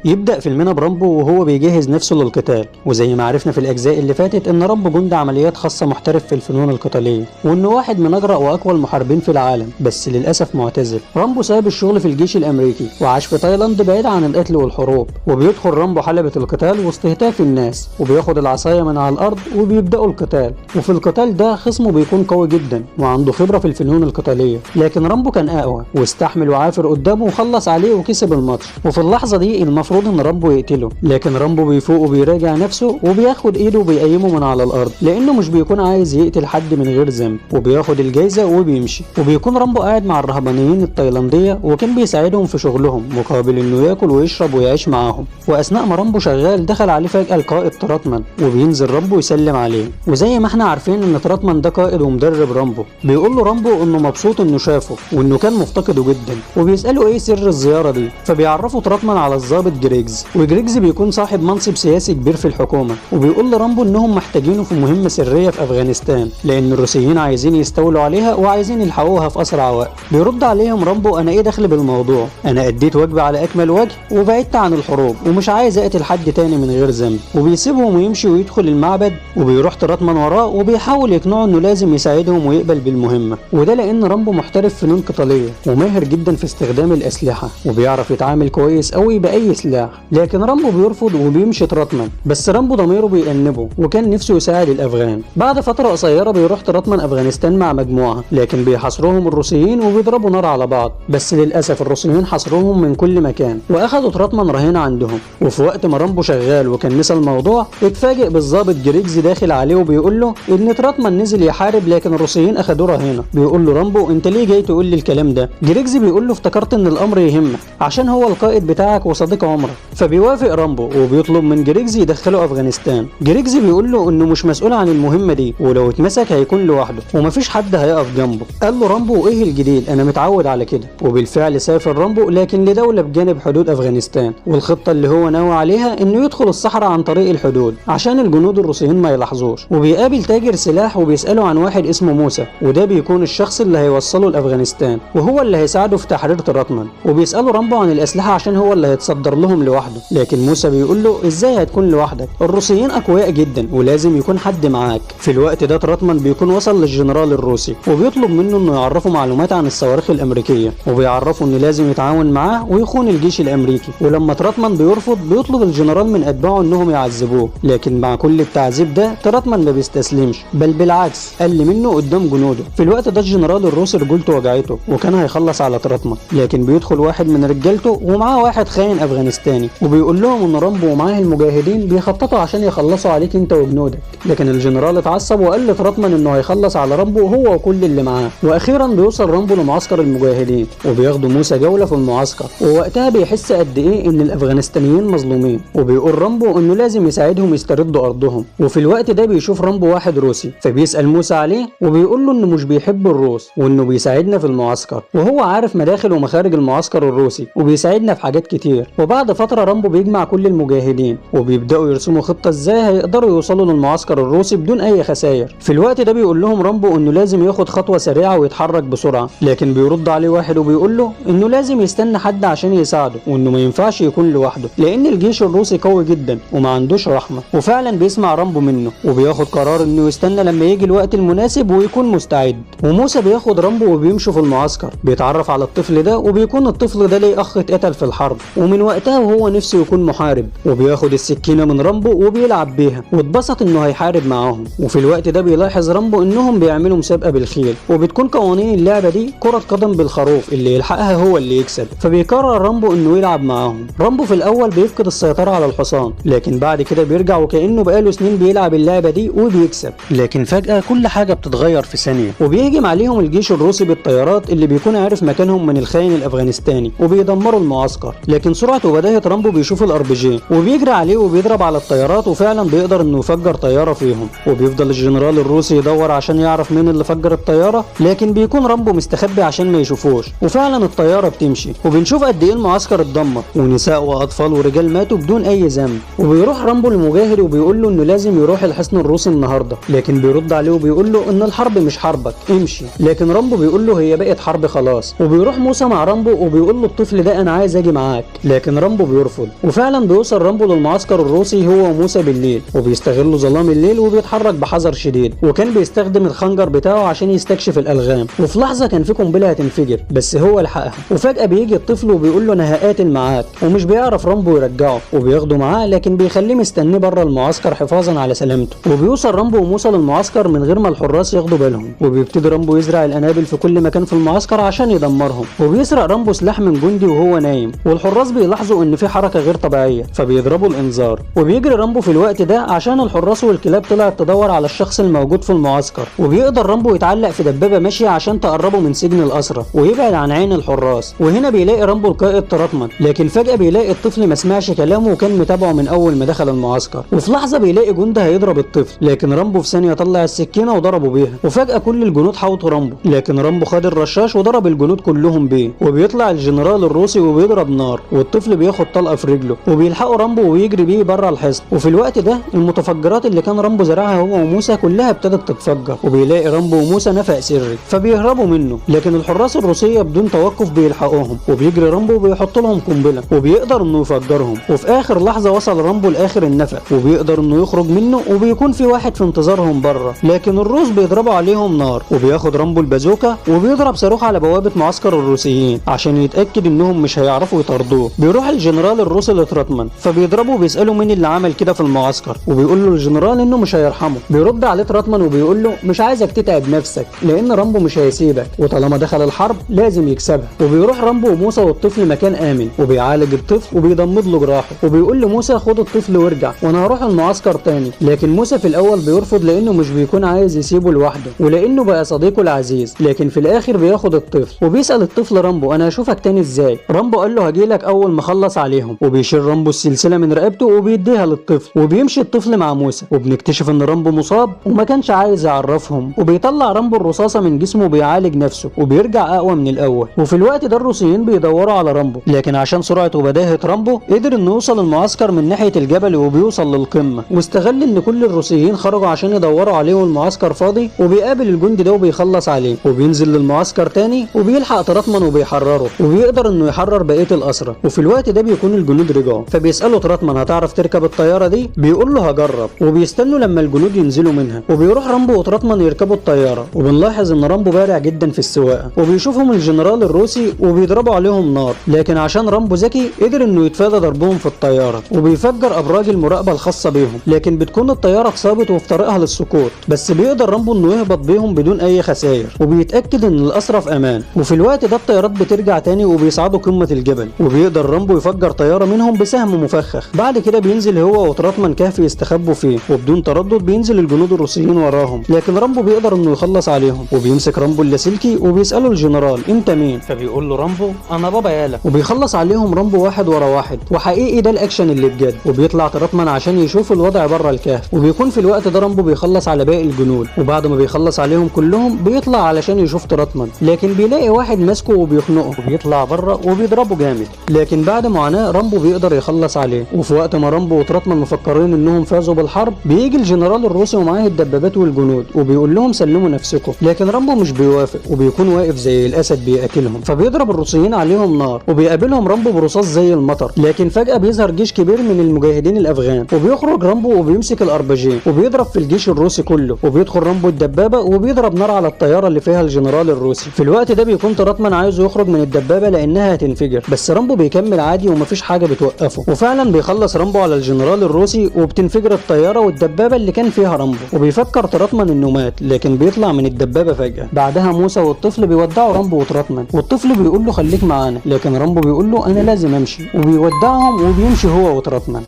يبدأ فيلمنا برامبو وهو بيجهز نفسه للقتال. وزي ما عرفنا في الأجزاء اللي فاتت إن رامبو جندي عمليات خاصة محترف في الفنون القتالية، وإنه واحد من أجرأ وأقوى المحاربين في العالم، بس للأسف معتزل. رامبو ساب الشغل في الجيش الأمريكي وعاش في تايلاند بعيد عن القتل والحروب. وبيدخل رامبو حلبة القتال وسط هتاف الناس وبياخد العصاية من على الأرض وبيبدأوا القتال. وفي القتال ده خصمه بيكون قوي جدا وعنده خبرة في الفنون القتالية، لكن رامبو كان أقوى واستحمل وعافر قدامه وخلص عليه وكسب الماتش. وفي اللحظة دي المفروض ان رامبو يقتله، لكن رامبو بيفوق وبيراجع نفسه وبياخد ايده وبيقيمه من على الارض، لانه مش بيكون عايز يقتل حد من غير ذنب. وبياخد الجايزه وبيمشي. وبيكون رامبو قاعد مع الرهبانيين التايلانديه وكان بيساعدهم في شغلهم مقابل انه ياكل ويشرب ويعيش معاهم. واثناء ما رامبو شغال دخل عليه فجاه القائد تراتمان وبينزل رامبو يسلم عليه. وزي ما احنا عارفين ان تراتمان ده قائد ومدرب رامبو. بيقول له رامبو انه مبسوط انه شافه وانه كان مفتقده جدا، وبيساله ايه سر الزياره دي. فبيعرفه تراتمان على الضابط جريجز، وجريجز بيكون صاحب منصب سياسي كبير في الحكومه. وبيقول لرامبو انهم محتاجينه في مهمه سريه في افغانستان، لان الروسيين عايزين يستولوا عليها وعايزين يلحقوها في اسرع وقت. بيرد عليهم رامبو انا ايه دخل بالموضوع؟ انا اديت واجبي على اكمل وجه وبعدت عن الحروب ومش عايز اقتل حد تاني من غير ذنب. وبيسيبهم ويمشي ويدخل المعبد، وبيروح تراتمان وراه وبيحاول يقنعه انه لازم يساعدهم ويقبل بالمهمه. وده لان رامبو محترف فنون قتاليه وماهر جدا في استخدام الاسلحه وبيعرف يتعامل كويس قوي باي سلاح. لكن رامبو بيرفض وبيمشي تراتمان، بس رامبو ضميره بيأنبه وكان نفسه يساعد الافغان. بعد فتره قصيره بيروح تراتمان افغانستان مع مجموعه، لكن بيحاصروهم الروسيين وبيضربوا نار على بعض. بس للاسف الروسيين حاصروهم من كل مكان واخدوا تراتمان رهينه عندهم. وفي وقت ما رامبو شغال وكان نسى الموضوع، اتفاجئ بالظابط جريجز داخل عليه وبيقول له ان تراتمان نزل يحارب لكن الروسيين اخدوه رهينه. بيقول له رامبو انت ليه جاي تقول لي الكلام ده؟ جريجز بيقول له افتكرت ان الامر يهمك عشان هو القائد بتاعك وصديق عمرك. فبيوافق رامبو وبيطلب من جريجز يدخله افغانستان. جريجز بيقول له انه مش مسؤول عن المهمه دي، ولو اتمسك هيكون لوحده ومفيش حد هيقف جنبه. قال له رامبو ايه الجديد؟ انا متعود على كده. وبالفعل سافر رامبو لكن لدوله بجانب حدود افغانستان، والخطه اللي هو ناوي عليها انه يدخل الصحراء عن طريق الحدود عشان الجنود الروسيين ما يلاحظوش. وبيقابل تاجر سلاح وبيساله عن واحد اسمه موسى، وده بيكون الشخص اللي هيوصله لافغانستان وهو اللي هيساعده في تحرير تراتمان. وبيساله رامبو عن الاسلحه عشان هو اللي هيتصدر لهم لوحده، لكن موسى بيقول له ازاي هتكون لوحدك؟ الروسيين اقوياء جدا ولازم يكون حد معاك. في الوقت ده تراتمان بيكون وصل للجنرال الروسي وبيطلب منه انه يعرفه معلومات عن الصواريخ الامريكيه، وبيعرفه انه لازم يتعاون معاه ويخون الجيش الامريكي. ولما تراتمان بيرفض بيطلب الجنرال من اتباعه انهم يعذبوه، لكن مع كل التعذيب ده تراتمان ما بيستسلمش، بل بالعكس قل منه قدام جنوده. في الوقت ده الجنرال الروسي رجولته وجعته وكان هيخلص على تراتمان، لكن بيدخل واحد من رجالته ومعاه واحد خاين افغانستاني وبيقول لهم ان رامبو ومعاه المجاهدين بيخططوا عشان يخلصوا عليك انت وجنودك. لكن الجنرال اتعصب وقال لتراتمان انه هيخلص على رامبو هو وكل اللي معاه. واخيرا بيوصل رامبو لمعسكر المجاهدين وبياخدوا موسى جوله في المعسكر، ووقتها بيحس قد ايه ان الافغانستانيين مظلومين، وبيقول رامبو انه لازم يساعدهم يستردوا ارضهم. وفي الوقت ده بيشوف رامبو واحد روسي فبيسال موسى عليه وبيقول له انه مش بيحب الروس وانه بيساعدنا في المعسكر، وهو عارف مداخل ومخارج المعسكر الروسي وبيساعدنا في حاجات كتير. وبعد وبعد فترة رامبو بيجمع كل المجاهدين وبيبدأوا يرسموا خطة ازاي هيقدروا يوصلوا للمعسكر الروسي بدون اي خسائر. في الوقت ده بيقول لهم رامبو انه لازم ياخد خطوة سريعة ويتحرك بسرعة، لكن بيرد عليه واحد وبيقول له انه لازم يستنى حد عشان يساعده وانه ما ينفعش يكون لوحده لان الجيش الروسي قوي جدا وما عندوش رحمة. وفعلا بيسمع رامبو منه وبياخد قرار انه يستنى لما يجي الوقت المناسب ويكون مستعد. وموسى بياخد رامبو وبيمشوا في المعسكر، بيتعرف على الطفل ده وبيكون الطفل ده ليه اخ اتقتل في الحرب ومن وقتها وهو نفسه يكون محارب، وبياخد السكينة من رامبو وبيلعب بيها واتبسط انه هيحارب معاهم. وفي الوقت ده بيلاحظ رامبو انهم بيعملوا مسابقة بالخيل وبتكون قوانين اللعبة دي كرة قدم بالخروف اللي يلحقها هو اللي يكسب، فبيقرر رامبو انه يلعب معاهم. رامبو في الاول بيفقد السيطرة على الحصان لكن بعد كده بيرجع وكأنه بقاله سنين بيلعب اللعبة دي وبيكسب. لكن فجأة كل حاجة بتتغير في ثانية وبيهجم عليهم الجيش الروسي بالطيارات اللي بيكون عارف مكانهم من الخاين الافغانستاني وبيدمروا المعسكر. لكن سرعة وبداهة رامبو بيشوف الار بي جي وبيجري عليه وبيضرب على الطيارات وفعلا بيقدر انه يفجر طيارة فيهم. وبيفضل الجنرال الروسي يدور عشان يعرف مين اللي فجر الطيارة لكن بيكون رامبو مستخبي عشان ما يشوفوش. وفعلا الطيارة بتمشي وبنشوف قد ايه المعسكر اتدمر ونساء واطفال ورجال ماتوا بدون اي ذنب. وبيروح رامبو للمجاهد وبيقول له انه لازم يروح الحصن الروسي النهارده، لكن بيرد عليه وبيقول له ان الحرب مش حربك امشي. لكن رامبو بيقول له هي بقت حرب خلاص. وبيروح موسى مع رامبو وبيقول له الطفل ده انا عايز اجي معاك، لكن رامبو بيرفض. وفعلا بيوصل رامبو للمعسكر الروسي هو وموسى بالليل وبيستغلوا ظلام الليل وبيتحرك بحذر شديد، وكان بيستخدم الخنجر بتاعه عشان يستكشف الالغام. وفي لحظه كان في قنبله هتنفجر بس هو لحقها. وفجاه بيجي الطفل وبيقول له انا هقاتل معاك، ومش بيعرف رامبو يرجعه وبياخده معاه لكن بيخليه مستنيه بره المعسكر حفاظا على سلامته. وبيوصل رامبو وموسى للمعسكر من غير ما الحراس ياخدوا بالهم، وبيبتدي رامبو يزرع القنابل في كل مكان في المعسكر عشان يدمرهم. وبيسرق رامبو سلاح من جندي وهو نايم، والحراس بيلاحظوا ان في حركه غير طبيعيه فبيضربوا الانذار. وبيجري رامبو في الوقت ده عشان الحراس والكلاب طلعت تدور على الشخص الموجود في المعسكر. وبيقدر رامبو يتعلق في دبابه ماشيه عشان تقربه من سجن الاسرى ويبعد عن عين الحراس. وهنا بيلاقي رامبو القائد تراتمان، لكن فجاه بيلاقي الطفل ما سمعش كلامه وكان متابعه من اول ما دخل المعسكر. وفي لحظه بيلاقي جندي هيضرب الطفل لكن رامبو في ثانيه طلع السكينه وضربه بيها. وفجاه كل الجنود حاوطوا رامبو لكن رامبو خد الرشاش وضرب الجنود كلهم بيه. وبيطلع الجنرال الروسي وبيضرب نار والطفل بياخد طلقه في رجله وبيلحقوا رامبو ويجري بيه بره الحصن. وفي الوقت ده المتفجرات اللي كان رامبو زرعها هو وموسى كلها ابتدت تتفجر، وبيلاقي رامبو وموسى نفق سري فبيهربوا منه. لكن الحراس الروسيه بدون توقف بيلحقوهم وبيجري رامبو وبيحط لهم قنبله وبيقدر انه يفجرهم. وفي اخر لحظه وصل رامبو لاخر النفق وبيقدر انه يخرج منه، وبيكون في واحد في انتظارهم بره لكن الروس بيضربوا عليهم نار. وبياخد رامبو البازوكا وبيضرب صاروخ على بوابه معسكر الروسيين عشان يتاكد انهم مش هيعرفوا يطاردوه. بيروح الجنرال الروسي لتراتمان فبيضربه وبيساله مين اللي عمل كده في المعسكر، وبيقول له الجنرال انه مش هيرحمه. بيرد عليه تراتمان وبيقول له مش عايزك تتعب نفسك لان رامبو مش هيسيبك وطالما دخل الحرب لازم يكسبها. وبيروح رامبو وموسى والطفل مكان امن وبيعالج الطفل وبيضمد له جراحه، وبيقول لموسى خد الطفل وارجع وانا هروح المعسكر تاني. لكن موسى في الاول بيرفض لانه مش بيكون عايز يسيبه لوحده ولانه بقى صديقه العزيز. لكن في الاخر بياخد الطفل وبيسال الطفل رامبو انا هشوفك تاني ازاي. رامبو قال له هجيلك اول ما اخلص عليهم، وبيشيل رامبو السلسله من رقبته وبيديها للطفل وبيمشي الطفل مع موسى. وبنكتشف ان رامبو مصاب وما كانش عايز يعرفهم، وبيطلع رامبو الرصاصه من جسمه وبيعالج نفسه وبيرجع اقوى من الاول. وفي الوقت ده الروسيين بيدوروا على رامبو لكن عشان سرعه وبداهه رامبو قدر انه يوصل المعسكر من ناحيه الجبل وبيوصل للقمه، واستغل ان كل الروسيين خرجوا عشان يدوروا عليه والمعسكر فاضي. وبيقابل الجندي ده وبيخلص عليه وبينزل للمعسكر تاني وبيلحق تراتمان وبيحرره وبيقدر انه يحرر بقيه الاسرى. وفي الوقت ده بيكون الجنود رجعوا فبيسالوا تراتمان هتعرف تركب الطياره دي؟ بيقول له هجرب. وبيستنوا لما الجنود ينزلوا منها وبيروح رامبو وتراتمان يركبوا الطياره. وبنلاحظ ان رامبو بارع جدا في السواقه وبيشوفهم الجنرال الروسي وبيضربوا عليهم نار، لكن عشان رامبو ذكي قدر انه يتفادى ضربهم في الطياره وبيفجر ابراج المراقبه الخاصه بيهم. لكن بتكون الطياره اتصابت وفي طريقها للسقوط، بس بيقدر رامبو انه يهبط بيهم بدون اي خسائر وبيتاكد ان الاسرى في امان. وفي الوقت ده الطيارات بترجع تاني وبيصعدوا قمه الجبل وبيقدر رامبو يفجر طياره منهم بسهم مفخخ. بعد كده بينزل هو وتراتمان كهف يستخبوا فيه، وبدون تردد بينزل الجنود الروسيين وراهم، لكن رامبو بيقدر انه يخلص عليهم. وبيمسك رامبو اللاسلكي وبيساله الجنرال انت مين؟ فبيقول له رامبو انا بابا يالا، وبيخلص عليهم رامبو واحد ورا واحد. وحقيقي ده الاكشن اللي بجد. وبيطلع تراتمان عشان يشوف الوضع بره الكهف، وبيكون في الوقت ده رامبو بيخلص على باقي الجنود، وبعد ما بيخلص عليهم كلهم بيطلع علشان يشوف تراتمان، لكن بيلاقي واحد ماسكه وبيخنقه وبيطلع بره وبيضربه جامد. لكن بعد معاناة رامبو بيقدر يخلص عليه. وفي وقت ما رامبو وتراتمان مفكرين انهم فازوا بالحرب، بيجي الجنرال الروسي ومعاه الدبابات والجنود وبيقول لهم سلموا نفسكم، لكن رامبو مش بيوافق وبيكون واقف زي الاسد بيقاتلهم. فبيضرب الروسيين عليهم نار وبيقابلهم رامبو برصاص زي المطر. لكن فجأة بيظهر جيش كبير من المجاهدين الافغان، وبيخرج رامبو وبيمسك الاربجين وبيضرب في الجيش الروسي كله، وبيدخل رامبو الدبابة وبيضرب نار على الطيارة اللي فيها الجنرال الروسي. في الوقت ده بيكون تراتمان عايز يخرج من الدبابة لانها هتنفجر، بس رامبو بيكمل عادي ومفيش حاجة بتوقفه. وفعلا بيخلص رامبو على الجنرال الروسي وبتنفجر الطيارة والدبابة اللي كان فيها رامبو. وبيفكر تراتمان انه مات، لكن بيطلع من الدبابة فجأة. بعدها موسى والطفل بيودعوا رامبو وتراتمان، والطفل بيقول له خليك معانا، لكن رامبو بيقول له انا لازم امشي، وبيودعهم وبيمشي هو وتراتمان.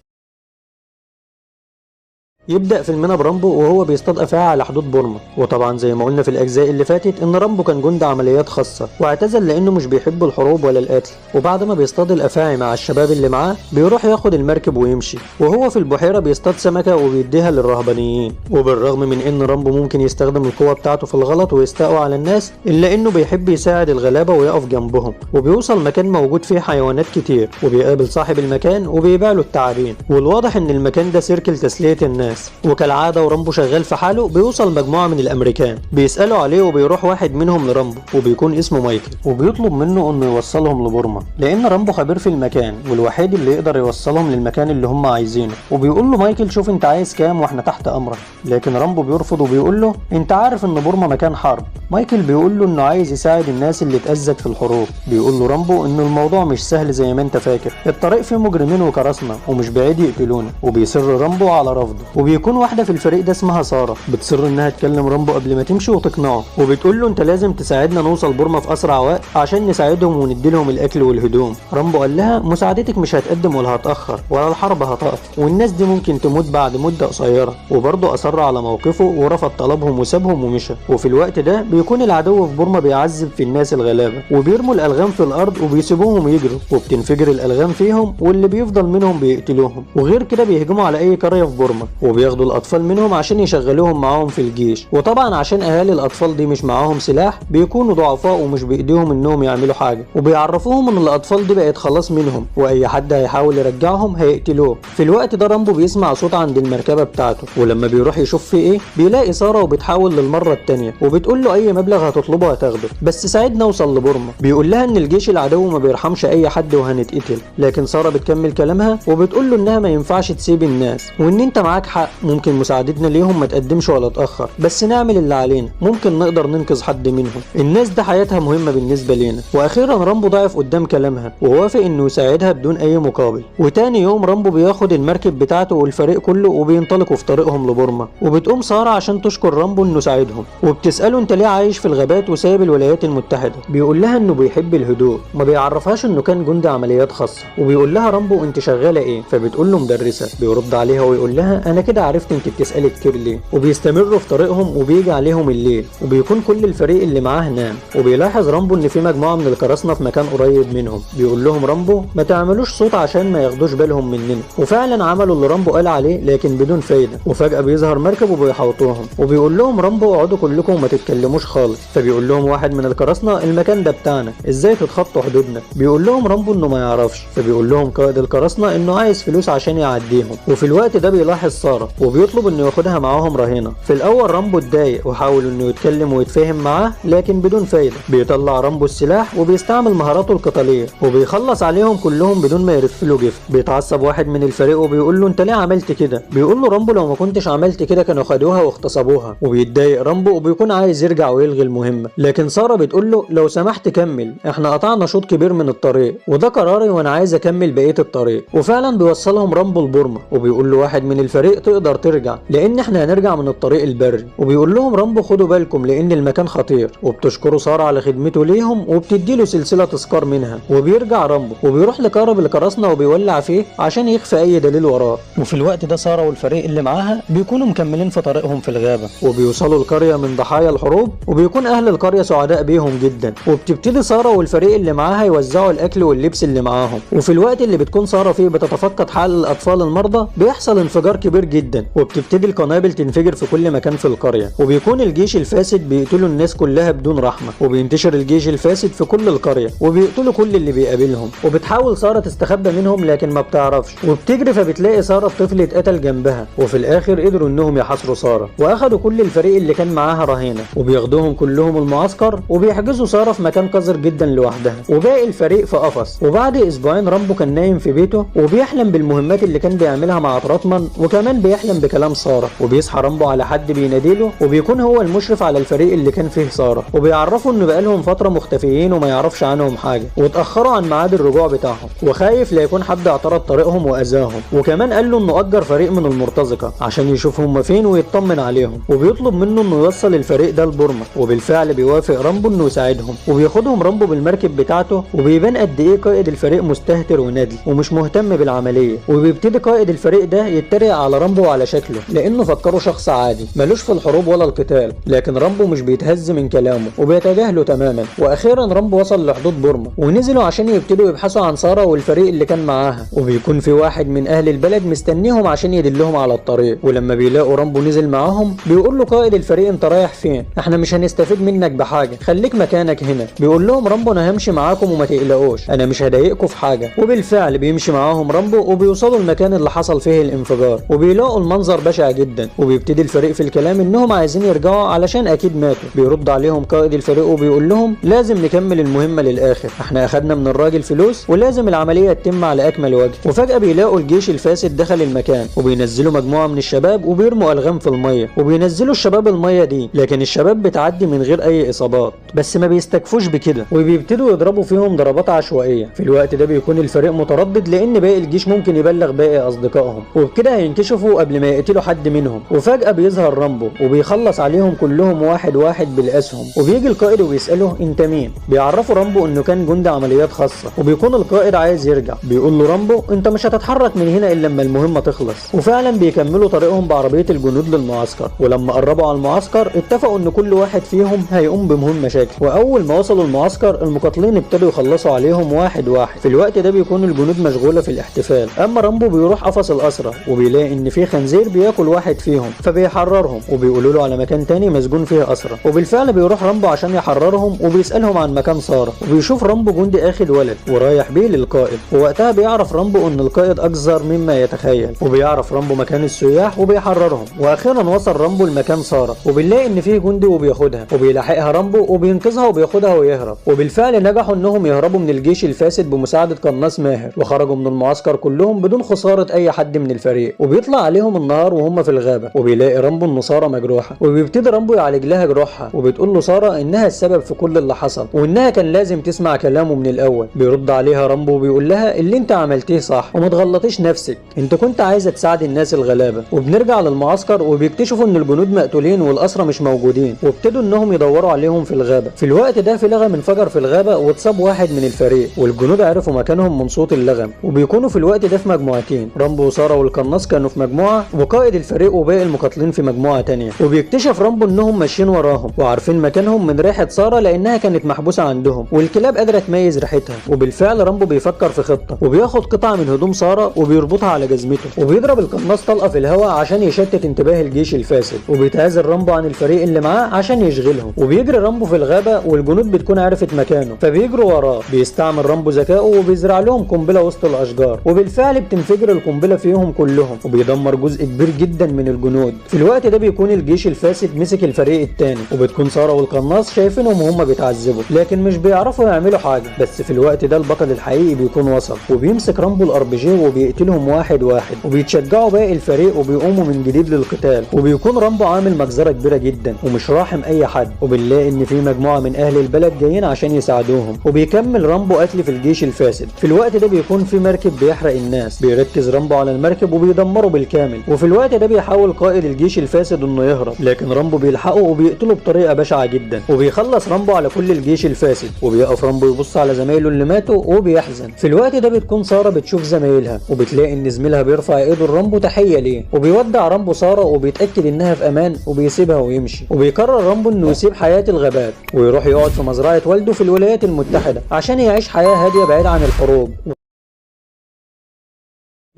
يبدأ فيلمنا برامبو وهو بيصطاد أفاعي على حدود بورما. وطبعا زي ما قلنا في الأجزاء اللي فاتت إن رامبو كان جندي عمليات خاصة واعتزل لأنه مش بيحب الحروب ولا القتل. وبعد ما بيصطاد الأفاعي مع الشباب اللي معاه بيروح ياخد المركب ويمشي، وهو في البحيرة بيصطاد سمكة وبيديها للرهبانيين. وبالرغم من إن رامبو ممكن يستخدم القوة بتاعته في الغلط ويستقوى على الناس، إلا إنه بيحب يساعد الغلابة ويقف جنبهم. وبيوصل مكان موجود فيه حيوانات كتير وبيقابل صاحب المكان وبيبيع له التعابين. والواضح إن المكان ده سيركل تسلية الناس. وكالعادة ورامبو شغال في حاله بيوصل مجموعة من الأمريكان بيسألوا عليه، وبيروح واحد منهم لرامبو وبيكون اسمه مايكل، وبيطلب منه إنه يوصلهم لبورما لأن رامبو خبير في المكان والوحيد اللي يقدر يوصلهم للمكان اللي هم عايزينه. وبيقول له مايكل شوف أنت عايز كام وإحنا تحت أمرك، لكن رامبو بيرفض وبيقول له أنت عارف إن بورما مكان حرب. مايكل بيقول له إنه عايز يساعد الناس اللي اتأذت في الحروب. بيقول له رامبو إنه الموضوع مش سهل زي ما أنت فاكر، الطريق فيه مجرمين وكراسنا ومش بعيد يقتلونا. وبيصر رامبو على رفضه. وبيكون واحدة في الفريق ده اسمها سارة بتصر انها تكلم رامبو قبل ما تمشي وتقنعه، وبتقول له انت لازم تساعدنا نوصل بورما في اسرع وقت عشان نساعدهم وندي لهم الاكل والهدوم. رامبو قال لها مساعدتك مش هتقدم ولا هتاخر ولا الحرب هتقف، والناس دي ممكن تموت بعد مده قصيره. وبرضه اصر على موقفه ورفض طلبهم وسابهم ومشى. وفي الوقت ده بيكون العدو في بورما بيعذب في الناس الغلابه وبيرموا الالغام في الارض وبيسيبوهم يجروا، وبتنفجر الالغام فيهم واللي بيفضل منهم بيقتلوهم. وغير كده بيهجموا على اي قريه في بورما وبياخدوا الاطفال منهم عشان يشغلوهم معاهم في الجيش. وطبعا عشان اهالي الاطفال دي مش معاهم سلاح بيكونوا ضعفاء ومش بايديهم انهم يعملوا حاجه، وبيعرفوهم ان الاطفال دي بقت خلاص منهم واي حد هيحاول يرجعهم هيقتلوه. في الوقت ده رامبو بيسمع صوت عند المركبه بتاعته، ولما بيروح يشوف في ايه بيلاقي ساره وبتحاول للمره الثانيه وبتقول له اي مبلغ هتطلبه هتاخده بس ساعدنا نوصل لبورما. بيقول لها ان الجيش العدو ما بيرحمش اي حد وهنتقتل، لكن ساره بتكمل كلامها وبتقول له انها ما ينفعش تسيب الناس وان انت معاك حق، ممكن مساعدتنا ليهم ما تقدمش ولا تاخر، بس نعمل اللي علينا، ممكن نقدر ننقذ حد منهم، الناس ده حياتها مهمه بالنسبه لينا. واخيرا رامبو ضعف قدام كلامها ووافق انه يساعدها بدون اي مقابل. وتاني يوم رامبو بياخد المركب بتاعته والفريق كله وبينطلقوا في طريقهم لبورما. وبتقوم ساره عشان تشكر رامبو انه ساعدهم، وبتساله انت ليه عايش في الغابات وسايب الولايات المتحده؟ بيقول لها انه بيحب الهدوء، ما بيعرفهاش انه كان جندي عمليات خاصه. وبيقول لها رامبو انت شغاله ايه؟ فبتقول له مدرسه. بيرد عليها ويقول لها انا كده عرفت انت بتسالي كتير ليه. وبيستمروا في طريقهم وبيجي عليهم الليل وبيكون كل الفريق اللي معاه نام. وبيلاحظ رامبو ان في مجموعه من القراصنه في مكان قريب منهم. بيقول لهم رامبو ما تعملوش صوت عشان ما ياخدوش بالهم مننا. وفعلا عملوا اللي رامبو قال عليه لكن بدون فايده. وفجاه بيظهر مركب وبيحوطوهم وبيقول لهم رامبو اقعدوا كلكم وما تتكلموش خالص. فبيقول لهم واحد من القراصنه المكان ده بتاعنا، ازاي تتخطوا حدودنا؟ بيقول لهم رامبو انه ما يعرفش. فبيقول لهم قائد القراصنه انه عايز فلوس عشان يعديهم. وفي الوقت ده بيلاحظ ساره وبيطلب انه ياخدها معاهم رهينه. في الاول رامبو اتضايق وحاول انه يتكلم ويتفاهم معاه لكن بدون فايده. بيطلع رامبو السلاح وبيستعمل مهاراته القتاليه وبيخلص عليهم كلهم بدون ما يرف له جف. بيتعصب واحد من الفريق وبيقول له انت ليه عملت كده؟ بيقول له رامبو لو ما كنتش عملت كده كانوا خدوها واغتصبوها. وبيتضايق رامبو وبيكون عايز يرجع ويلغي المهمه، لكن ساره بتقول له لو سمحت كمل، احنا قطعنا شوط كبير من الطريق وده قراري وانا عايز اكمل بقيه الطريق. وفعلا بيوصلهم رامبو لبورما وبيقول له واحد من الفريق تقدر ترجع لان احنا هنرجع من الطريق البري. وبيقول لهم رامبو خدوا بالكم لان المكان خطير. وبتشكره ساره على خدمته ليهم وبتديله سلسله تذكار منها. وبيرجع رامبو وبيروح لقارب القراصنه وبيولع فيه عشان يخفي اي دليل وراه. وفي الوقت ده ساره والفريق اللي معاها بيكونوا مكملين في طريقهم في الغابه وبيوصلوا القريه من ضحايا الحروب وبيكون اهل القريه سعداء بيهم جدا. وبتبتدي ساره والفريق اللي معاها يوزعوا الاكل واللبس اللي معاهم. وفي الوقت اللي بتكون ساره فيه بتتفقد حال الاطفال المرضى بيحصل انفجار كبير جدا، وبتبتدي القنابل تنفجر في كل مكان في القرية، وبيكون الجيش الفاسد بيقتلوا الناس كلها بدون رحمة، وبينتشر الجيش الفاسد في كل القرية وبيقتلوا كل اللي بيقابلهم. وبتحاول سارة تستخبى منهم لكن ما بتعرفش، وبتجري فبتلاقي سارة الطفل اتقتل جنبها. وفي الاخر قدروا انهم يحاصروا سارة واخدوا كل الفريق اللي كان معاها رهينة، وبياخدوهم كلهم المعسكر وبيحجزوا سارة في مكان قذر جدا لوحدها، وباقي الفريق في قفص. وبعد اسبوعين رامبو كان نايم في بيته وبيحلم بالمهمات اللي كان بيعملها مع تراتمان، وكمان بيحلم بكلام سارة. وبيصحى رامبو على حد بيناديله، وبيكون هو المشرف على الفريق اللي كان فيه سارة، وبيعرفوا انه بقالهم فترة مختفيين وما يعرفش عنهم حاجة، واتأخروا عن ميعاد الرجوع بتاعهم، وخايف لا يكون حد اعترض طريقهم واذاهم. وكمان قال له انه اجر فريق من المرتزقة عشان يشوف هم فين ويطمن عليهم، وبيطلب منه انه يوصل الفريق ده لبورما. وبالفعل بيوافق رامبو انه يساعدهم، وبياخدهم رامبو بالمركب بتاعته، وبيبان قد ايه قائد الفريق مستهتر وندل ومش مهتم بالعملية. وبيبتدي قائد الفريق ده يتريق على رامبو وعلى شكله، لانه فكره شخص عادي ملوش في الحروب ولا القتال، لكن رامبو مش بيتهز من كلامه وبيتجاهله تماما. واخيرا رامبو وصل لحدود بورما، ونزلوا عشان يبتدوا يبحثوا عن سارة والفريق اللي كان معاها. وبيكون في واحد من اهل البلد مستنيهم عشان يدلهم على الطريق، ولما بيلاقوا رامبو نزل معاهم بيقول له قائد الفريق انت رايح فين؟ احنا مش هنستفيد منك بحاجة، خليك مكانك هنا. بيقول لهم رامبو انا همشي معاكم وما تقلقوش، انا مش هضايقكم في حاجة. وبالفعل بيمشي معاهم رامبو وبيوصلوا المكان اللي حصل فيه الانفجار، وبيلاقوا المنظر بشع جدا. وبيبتدي الفريق في الكلام انهم عايزين يرجعوا علشان اكيد ماتوا. بيرد عليهم قائد الفريق وبيقول لهم لازم نكمل المهمة للاخر، احنا اخدنا من الراجل فلوس ولازم العملية تتم على اكمل وجه. وفجأة بيلاقوا الجيش الفاسد دخل المكان، وبينزلوا مجموعة من الشباب وبيرموا الغام في المية، وبينزلوا الشباب المية دي، لكن الشباب بتعدي من غير اي اصابات. بس ما بيستكفوش بكده، وبيبتدوا يضربوا فيهم ضربات عشوائية. في الوقت ده بيكون الفريق متردد لان باقي الجيش ممكن يبلغ باقي اصدقائهم، وبكده هينكشفوا قبل ما يقتلوا حد منهم. وفجأة بيظهر رامبو وبيخلص عليهم كلهم واحد واحد بالاسهم. وبيجي القائد وبيسأله انت مين؟ بيعرفوا رامبو انه كان جندي عمليات خاصة، وبيكون القائد عايز يرجع. بيقول له رامبو انت مش هتتحرك من هنا الا لما المهمة تخلص. وفعلا بيكملوا طريقهم بعربية الجنود للمعسكر، ولما قربوا على المعسكر اتفقوا ان كل واحد فيهم هيقوم بمهمة شكل. واول ما وصلوا المعسكر المقاتلين ابتدوا يخلصوا عليهم واحد واحد. في الوقت ده بيكون الجنود مشغولة في الاحتفال، اما رامبو بيروح قفص الاسرى وبيلاقي ان في خنزير بياكل واحد فيهم، فبيحررهم وبيقولوا له على مكان تاني مسجون فيه اسرى. وبالفعل بيروح رامبو عشان يحررهم، وبيسألهم عن مكان سارة. وبيشوف رامبو جندي اخد ولد ورايح بيه للقائد، ووقتها بيعرف رامبو ان القائد اكثر مما يتخيل، وبيعرف رامبو مكان السياح وبيحررهم. واخيرا وصل رامبو لمكان سارة، وبنلاقي ان فيه جندي وبياخدها، وبيلاحقها رامبو وبينقذها وبياخدها ويهرب. وبالفعل نجحوا انهم يهربوا من الجيش الفاسد بمساعدة قناص ماهر، وخرجوا من المعسكر كلهم بدون خسارة اي حد من الفريق. وبيطلع عليهم النهار وهم في الغابة، وبيلاقي رامبو ان سارة مجروحة، وبيبتدي رامبو يعالج لها جروحها، وبتقول له سارة انها السبب في كل اللي حصل، وانها كان لازم تسمع كلامه من الاول. بيرد عليها رامبو وبيقول لها اللي انت عملتيه صح وما تغلطيش نفسك، انت كنت عايزة تساعد الناس الغلابة. وبنرجع للمعسكر وبيكتشفوا ان الجنود مقتولين والاسرى مش موجودين، وابتدوا انهم يدوروا عليهم في الغابة. في الوقت ده في لغم انفجر في الغابة واتصاب واحد من الفريق، والجنود عرفوا مكانهم من صوت اللغم. وبيكونوا في الوقت ده في مجموعتين، رامبو وسارة والقناص كانوا في مجموعة، وقائد الفريق وباقي المقاتلين في مجموعة تانية. وبيكتشف رامبو انهم ماشيين وراهم وعارفين مكانهم من ريحة سارة لانها كانت محبوسة عندهم، والكلاب قادرة تميز ريحتها. وبالفعل رامبو بيفكر في خطة، وبياخد قطعة من هدوم سارة وبيربطها على جزمته، وبيضرب القناص طلقة في الهواء عشان يشتت انتباه الجيش الفاسد. وبيتهازل رامبو عن الفريق اللي معاه عشان يشغلهم. وبيجري رامبو في الغابة والجنود بتكون عرفت مكانه، فبيجروا وراه. بيستعمل رامبو ذكائه وبيزرع لهم قنبلة وسط الاشجار، وبالفعل بتنفجر القنبلة فيهم كلهم، وبيدمر جزء كبير جدا من الجنود. في الوقت ده بيكون الجيش الفاسد مسك الفريق التاني، وبتكون سارة والقناص شايفينهم وهم بيتعذبوا لكن مش بيعرفوا يعملوا حاجة. بس في الوقت ده البطل الحقيقي بيكون وصل، وبيمسك رامبو الار بي جي وبيقتلهم واحد واحد، وبيتشجعوا باقي الفريق وبيقوموا من جديد للقتال. وبيكون رامبو عامل مجزرة كبيرة جدا ومش راحم اي حد، وبنلاقي ان في مجموعة من اهل البلد جايين عشان يساعدوهم. وبيكمل رامبو قتل في الجيش الفاسد. في الوقت ده بيكون في مركب بيحرق الناس، بيركز رامبو على المركب وبيدمره بالكامل. وفي الوقت ده بيحاول قائد الجيش الفاسد انه يهرب، لكن رامبو بيلحقه وبيقتله بطريقة بشعة جدا. وبيخلص رامبو على كل الجيش الفاسد، وبيقف رامبو يبص على زمايله اللي ماتوا وبيحزن. في الوقت ده بتكون سارة بتشوف زمايلها، وبتلاقي ان زميلها بيرفع ايده لرامبو تحية ليه، وبيودع رامبو سارة وبيتأكد انها في امان وبيسيبها ويمشي. وبيقرر رامبو انه يسيب حياة الغابات ويروح يقعد في مزرعة والده في الولايات المتحدة عشان يعيش حياة هادية بعيد عن الحروب.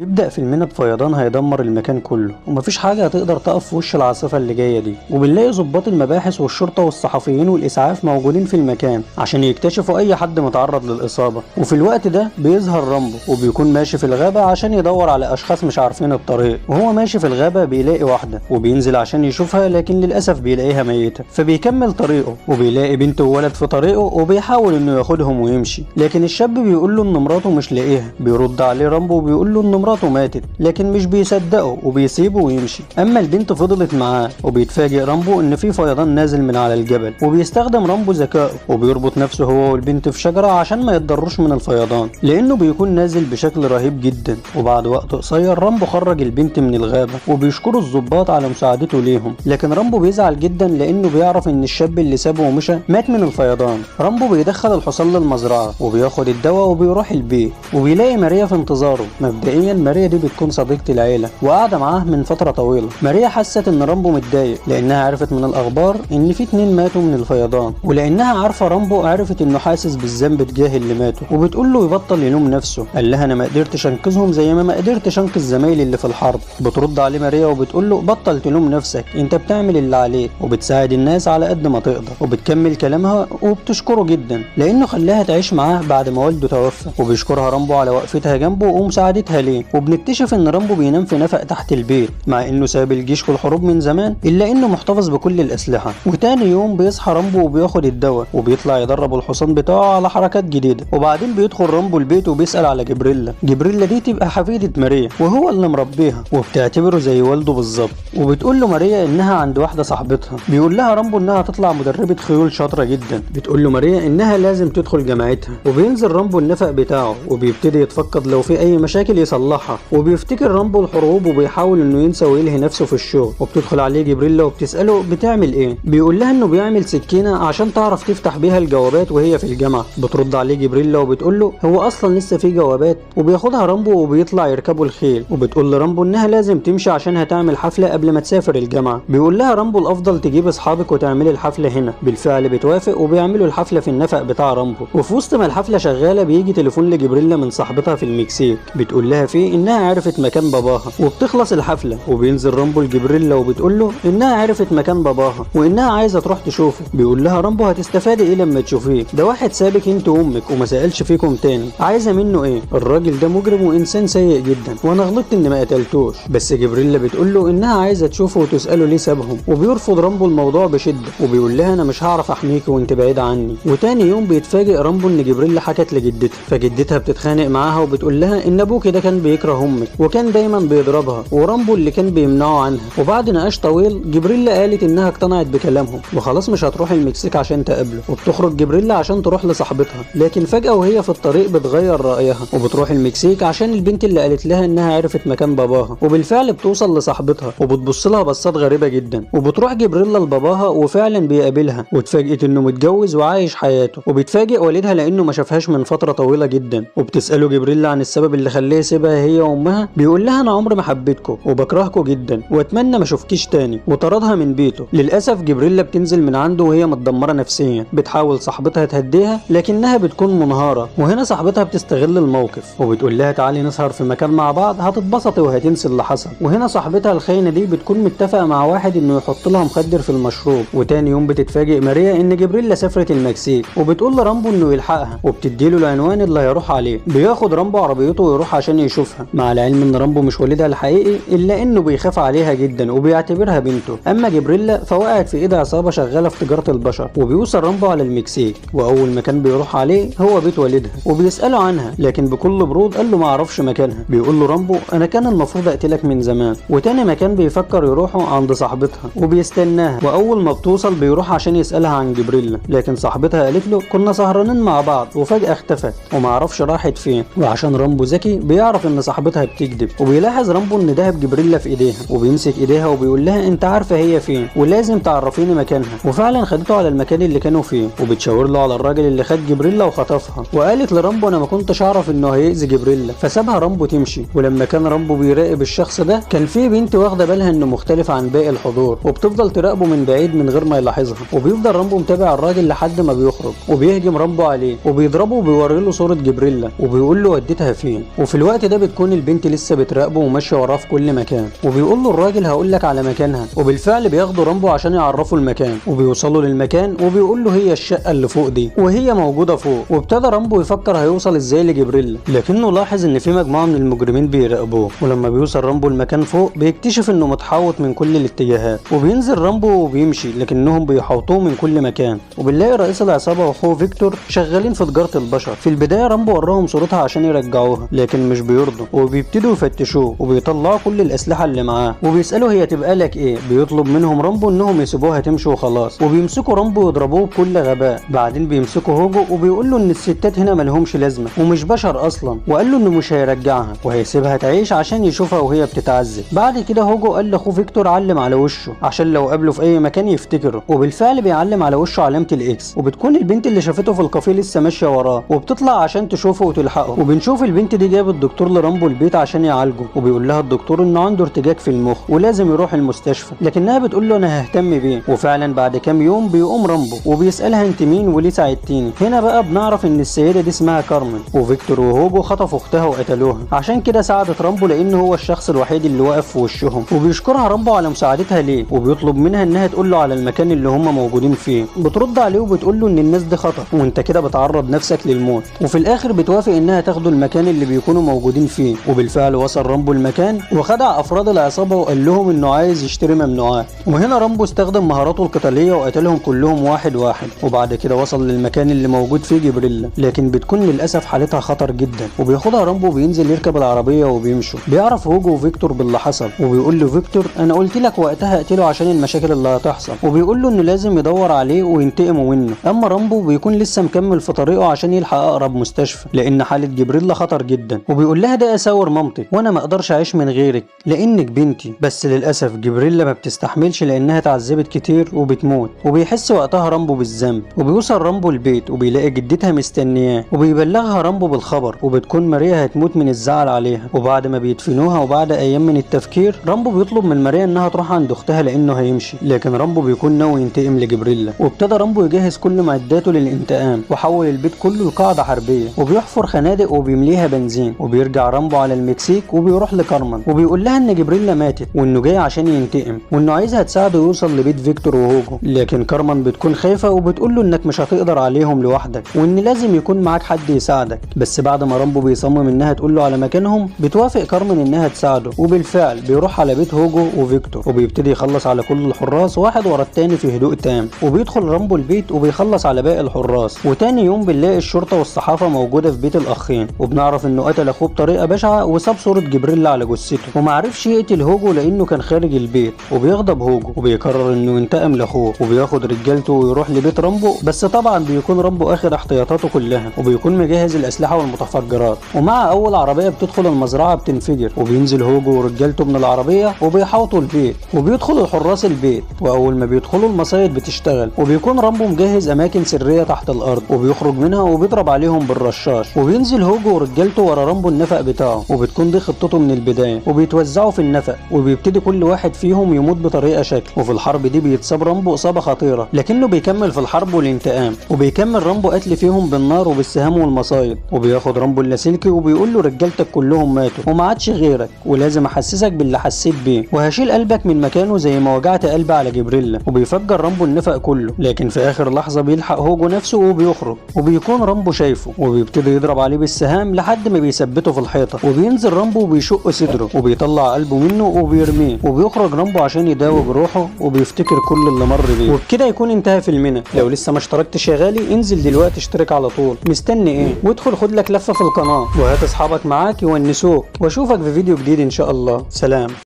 يبدأ فيلمنا بفيضان هيدمر المكان كله، ومفيش حاجة هتقدر تقف في وش العاصفة اللي جاية دي، وبنلاقي ضباط المباحث والشرطة والصحفيين والإسعاف موجودين في المكان عشان يكتشفوا أي حد متعرض للإصابة. وفي الوقت ده بيظهر رامبو وبيكون ماشي في الغابة عشان يدور على أشخاص مش عارفين الطريق، وهو ماشي في الغابة بيلاقي واحدة وبينزل عشان يشوفها، لكن للأسف بيلاقيها ميتة، فبيكمل طريقه وبيلاقي بنت وولد في طريقه وبيحاول إنه ياخدهم ويمشي، لكن الشاب بيقول له إن مراته مش لاقيها. بيرد عليه رامبو وبيقول له إن مراته ماتت، لكن مش بيصدقه وبيسيبه ويمشي. اما البنت فضلت معاه، وبيتفاجئ رامبو ان في فيضان نازل من على الجبل، وبيستخدم رامبو ذكائه وبيربط نفسه هو والبنت في شجره عشان ما يتضروش من الفيضان، لانه بيكون نازل بشكل رهيب جدا. وبعد وقت قصير رامبو خرج البنت من الغابه، وبيشكروا الضباط على مساعدته ليهم، لكن رامبو بيزعل جدا لانه بيعرف ان الشاب اللي سابه ومشى مات من الفيضان. رامبو بيدخل الحصان للمزرعه وبياخد الدواء وبيروح البيت، وبيلاقي ماريا في انتظاره. مبدئيا ماريا دي بتكون صديقة العيلة وقاعدة معاه من فترة طويلة. ماريا حست ان رامبو متضايق لانها عرفت من الاخبار ان في 2 ماتوا من الفيضان، ولانها عارفة رامبو عرفت انه حاسس بالذنب تجاه اللي ماتوا، وبتقول له يبطل يلوم نفسه. قال لها انا ما قدرتش انقذهم زي ما قدرتش انقذ زمايلي اللي في الحرب. بترد عليه ماريا وبتقول له بطل تلوم نفسك، انت بتعمل اللي عليك وبتساعد الناس على قد ما تقدر. وبتكمل كلامها وبتشكره جدا لانه خلاها تعيش معاه بعد ما والده توفى، وبيشكرها رامبو على وقفتها جنبه ومساعدتها ليه. وبنكتشف ان رامبو بينام في نفق تحت البيت مع انه ساب الجيش والحروب من زمان، الا انه محتفظ بكل الاسلحه. وتاني يوم بيصحى رامبو وبياخد الدواء وبيطلع يدرب الحصان بتاعه على حركات جديده. وبعدين بيدخل رامبو البيت وبيسال على جبريلا. جبريلا دي تبقى حفيده ماريا وهو اللي مربيها، وبتعتبره زي والده بالظبط. وبتقول له ماريا انها عند واحده صاحبتها. بيقول لها رامبو انها تطلع مدربه خيول شاطره جدا. بتقول له ماريا انها لازم تدخل جامعتها. وبينزل رامبو النفق بتاعه وبيبتدي يتفقد لو في اي مشاكل يصلحها. وبيفتكر رامبو الحروب وبيحاول انه ينسى ويلهي نفسه في الشغل. وبتدخل عليه جبريلا وبتساله بتعمل ايه. بيقول لها انه بيعمل سكينه عشان تعرف تفتح بيها الجوابات وهي في الجامعه. بترد عليه جبريلا وبتقول له هو اصلا لسه في جوابات. وبياخدها رامبو وبيطلع يركبوا الخيل. وبتقول لرامبو انها لازم تمشي عشان هتعمل حفله قبل ما تسافر الجامعه. بيقول لها رامبو الافضل تجيب اصحابك وتعملي الحفله هنا. بالفعل بتوافق وبيعملوا الحفله في النفق بتاع رامبو. وفي وسط ما الحفله شغاله بيجي تليفون لجبريلا من صاحبتها في المكسيك، بتقول لها فيه انها عرفت مكان باباها. وبتخلص الحفله وبينزل رامبو لجبريلا وبتقول له انها عرفت مكان باباها وانها عايزه تروح تشوفه. بيقول لها رامبو هتستفادي ايه لما تشوفيه، ده واحد سابك انت وامك وما سالش فيكم تاني، عايزه منه ايه؟ الراجل ده مجرم وانسان سيء جدا وانا غلطت اني ما قتلتوش. بس جبريلا بتقول له انها عايزه تشوفه وتساله ليه سابهم. وبيرفض رامبو الموضوع بشده وبيقول لها انا مش هعرف احميكي وانت بعيده عني. وتاني يوم بيتفاجئ رامبو ان جبريلا حكت لجدتها، فجدتها بتتخانق معاها وبتقول لها ان ابوكي ده كان بيكره امك وكان دايما بيضربها ورامبو اللي كان بيمنعه عنها. وبعد نقاش طويل جبريلا قالت انها اقتنعت بكلامهم وخلاص مش هتروح المكسيك عشان تقابله. وبتخرج جبريلا عشان تروح لصاحبتها، لكن فجأة وهي في الطريق بتغير رأيها وبتروح المكسيك عشان البنت اللي قالت لها انها عرفت مكان باباها. وبالفعل بتوصل لصاحبتها وبتبص لها بصات غريبة جدا. وبتروح جبريلا لباباها وفعلا بيقابلها واتفاجئت انه متجوز وعايش حياته. وبتفاجئ والدها لانه ما شافهاش من فترة طويلة جدا. وبتسأله جبريلا عن السبب اللي خلاه يسيبها هي وامها. بيقول لها انا عمري ما حبيتكم وبكرهكم جدا واتمنى ما اشوفكيش تاني. وطردها من بيته. للاسف جبريلا بتنزل من عنده وهي متدمره نفسيا. بتحاول صاحبتها تهديها لكنها بتكون منهاره، وهنا صاحبتها بتستغل الموقف وبتقول لها تعالي نسهر في مكان مع بعض هتتبسطي وهتنسي اللي حصل. وهنا صاحبتها الخاينه دي بتكون متفقه مع واحد انه يحط لها مخدر في المشروب. وتاني يوم بتتفاجئ ماريا ان جبريلا سافرت المكسيك وبتقول لرامبو انه يلحقها وبتديله العنوان اللي هيروح عليه. بياخد رامبو عربيته ويروح عشان يشوفها، مع العلم ان رامبو مش والدها الحقيقي الا انه بيخاف عليها جدا وبيعتبرها بنته. اما جبريلا فوقعت في ايد عصابه شغاله في تجاره البشر. وبيوصل رامبو على المكسيك واول مكان بيروح عليه هو بيت والدها وبيساله عنها، لكن بكل برود قال له ما اعرفش مكانها. بيقول له رامبو انا كان المفروض اقتلك من زمان. وتاني مكان بيفكر يروحه عند صاحبتها وبيستناها، واول ما بتوصل بيروح عشان يسالها عن جبريلا، لكن صاحبتها قالت له كنا سهرانين مع بعض وفجاه اختفت وما عرفش راحت فين. وعشان رامبو ذكي بيعرف ان صاحبتها بتكذب، وبيلاحظ رامبو ان دهب جبريلا في ايديها وبيمسك ايديها وبيقول لها انت عارفه هي فين ولازم تعرفيني مكانها. وفعلا خدته على المكان اللي كانوا فيه وبتشاور له على الراجل اللي خد جبريلا وخطفها. وقالت لرامبو انا ما كنتش اعرف انه هيأذي جبريلا، فسابها رامبو تمشي. ولما كان رامبو بيراقب الشخص ده كان في بنت واخده بالها انه مختلف عن باقي الحضور وبتفضل تراقبه من بعيد من غير ما يلاحظها. وبيفضل رامبو متابع الراجل لحد ما بيخرج وبيهجم رامبو عليه وبيضربه وبيوري له صوره جبريلا وبيقول له وديتها فين. وفي الوقت ده بتكون البنت لسه بتراقبه وماشيه وراه في كل مكان، وبيقول له الراجل هقول لك على مكانها، وبالفعل بياخدوا رامبو عشان يعرفوا المكان، وبيوصلوا للمكان وبيقول له هي الشقه اللي فوق دي، وهي موجوده فوق. وابتدى رامبو يفكر هيوصل ازاي لجبريلا، لكنه لاحظ ان في مجموعه من المجرمين بيراقبوه. ولما بيوصل رامبو المكان فوق بيكتشف انه متحوط من كل الاتجاهات، وبينزل رامبو وبيمشي لكنهم بيحوطوه من كل مكان. وبنلاقي رئيس العصابه واخوه فيكتور شغالين في تجاره البشر. في البدايه رامبو وراهم صورتها عشان يرجعوها لكن مش بيرضوا، وبيبتدوا يفتشوه وبيطلعوا كل الاسلحه اللي معاه، وبيسالوا هي تبقى لك ايه. بيطلب منهم رامبو انهم يسيبوها تمشي وخلاص، وبيمسكوا رامبو ويضربوه بكل غباء. بعدين بيمسكوا هوجو وبيقول له ان الستات هنا مالهمش لازمه ومش بشر اصلا، وقال له انه مش هيرجعها وهيسيبها تعيش عشان يشوفها وهي بتتعذب. بعد كده هوجو قال لاخوه فيكتور علم على وشه عشان لو قابله في اي مكان يفتكره، وبالفعل بيعلم على وشه علامه الاكس. وبتكون البنت اللي شافته في الكافيه لسه ماشيه وراه وبتطلع عشان تشوفه وتلحقه. وبنشوف البنت دي جابت الدكتور لرامبو البيت عشان يعالجه، وبيقول لها الدكتور انه عنده ارتجاج في المخ ولازم يروح المستشفى، لكنها بتقول له انا ههتم بيه. وفعلا بعد كام يوم بيقوم رامبو وبيسالها انت مين وليه ساعدتيني. هنا بقى بنعرف ان السيده دي اسمها كارمن، وفيكتور وهوجو خطفوا اختها وقتلوها، عشان كده ساعدت رامبو لان هو الشخص الوحيد اللي واقف في وشهم. وبيشكرها رامبو على مساعدتها ليه، وبيطلب منها انها تقول له على المكان اللي هم موجودين فيه. بترد عليه وبتقول له ان الناس دي خطر وانت كده بتعرض نفسك للموت. وفي الاخر بتوافق انها تاخده المكان اللي بيكونوا موجودين فيه. وبالفعل وصل رامبو المكان وخدع افراد العصابه وقال لهم انه عايز يشتري ممنوعات. وهنا رامبو استخدم مهاراته القتاليه وقتلهم كلهم واحد واحد. وبعد كده وصل للمكان اللي موجود فيه جبريلا، لكن بتكون للاسف حالتها خطر جدا. وبياخدها رامبو وبينزل يركب العربيه وبيمشوا. بيعرف هوجو وفيكتور باللي حصل، وبيقول له فيكتور انا قلت لك وقتها اقتله عشان المشاكل اللي هتحصل، وبيقول له انه لازم يدور عليه وينتقموا منه. اما رامبو بيكون لسه مكمل في طريقه عشان يلحق اقرب مستشفى لان حاله جبريلا خطر جدا. وبيقول لها ده اساور مامتك وانا ما اقدرش اعيش من غيرك لانك بنتي. بس للاسف جبريلا ما بتستحملش لانها اتعذبت كتير وبتموت. وبيحس وقتها رامبو بالذنب. وبيوصل رامبو البيت وبيلاقي جدتها مستنياه، وبيبلغها رامبو بالخبر. وبتكون ماريا هتموت من الزعل عليها. وبعد ما بيدفنوها وبعد ايام من التفكير رامبو بيطلب من ماريا انها تروح عند اختها لانه هيمشي، لكن رامبو بيكون ناوي ينتقم لجبريلا. وابتدى رامبو يجهز كل معداته للانتقام، وحول البيت كله لقاعده حربيه، وبيحفر خنادق وبيمليها بنزين. وبيرجع رامبو على المكسيك وبيروح لكارمن وبيقول لها ان جبريلا ماتت وانه جاي عشان ينتقم، وانه عايزها تساعده يوصل لبيت فيكتور وهوجو. لكن كارمن بتكون خايفه وبتقول له انك مش هتقدر عليهم لوحدك وان لازم يكون معاك حد يساعدك. بس بعد ما رامبو بيصمم انها تقول له على مكانهم بتوافق كارمن انها تساعده. وبالفعل بيروح على بيت هوجو وفيكتور وبيبتدي يخلص على كل الحراس واحد ورا التاني في هدوء تام. وبيدخل رامبو البيت وبيخلص على باقي الحراس. وتاني يوم بنلاقي الشرطه والصحافه موجوده في بيت الاخين، وبنعرف انه قتل اخوه بطريقه بشعه وساب صوره جبريلا على جثته، ومعرفش يقتل هوجو لانه كان خارج البيت. وبيغضب هوجو وبيقرر انه ينتقم لاخوه، وبياخد رجالته ويروح لبيت رامبو. بس طبعا بيكون رامبو اخر احتياطاته كلها، وبيكون مجهز الاسلحه والمتفجرات. ومع اول عربيه بتدخل المزرعه بتنفجر، وبينزل هوجو ورجالته من العربيه وبيحاوطوا البيت. وبيدخل الحراس البيت، واول ما بيدخلوا المصايد بتشتغل. وبيكون رامبو مجهز اماكن سريه تحت الارض وبيخرج منها وبيضرب عليهم بالرشاش. وبينزل هوجو ورجالته ورا رامبو النفق بتاعه، وبتكون دي خطته من البدايه. وبيتوزعوا في النفق وبيبتدي كل واحد فيهم يموت بطريقه شكل. وفي الحرب دي بيتصاب رامبو اصابه خطيره، لكنه بيكمل في الحرب والانتقام. وبيكمل رامبو قتل فيهم بالنار وبالسهام والمصايد. وبياخد رامبو اللاسلكي وبيقول له رجالتك كلهم ماتوا وما عادش غيرك، ولازم احسسك باللي حسيت بيه، وهشيل قلبك من مكانه زي ما وجعت قلبي على جبريلا. وبيفجر رامبو النفق كله، لكن في اخر لحظه بيلحق هوجو نفسه وبيخرج. وبيكون رامبو شايفه وبيبتدي يضرب عليه بالسهام لحد ما بيثبته في الحيطه. وبينزل رامبو وبيشق صدره وبيطلع قلبه منه وبيرميه. وبيخرج رامبو عشان يداوي جروحه وبيفتكر كل اللي مر بيه. وبكده يكون انتهى فيلمنا. لو لسه ما اشتركتش يا غالي انزل دلوقتي اشترك على طول، مستني ايه؟ وادخل خد لك لفه في القناه وهات اصحابك معاك يونسوك. واشوفك في فيديو جديد ان شاء الله. سلام.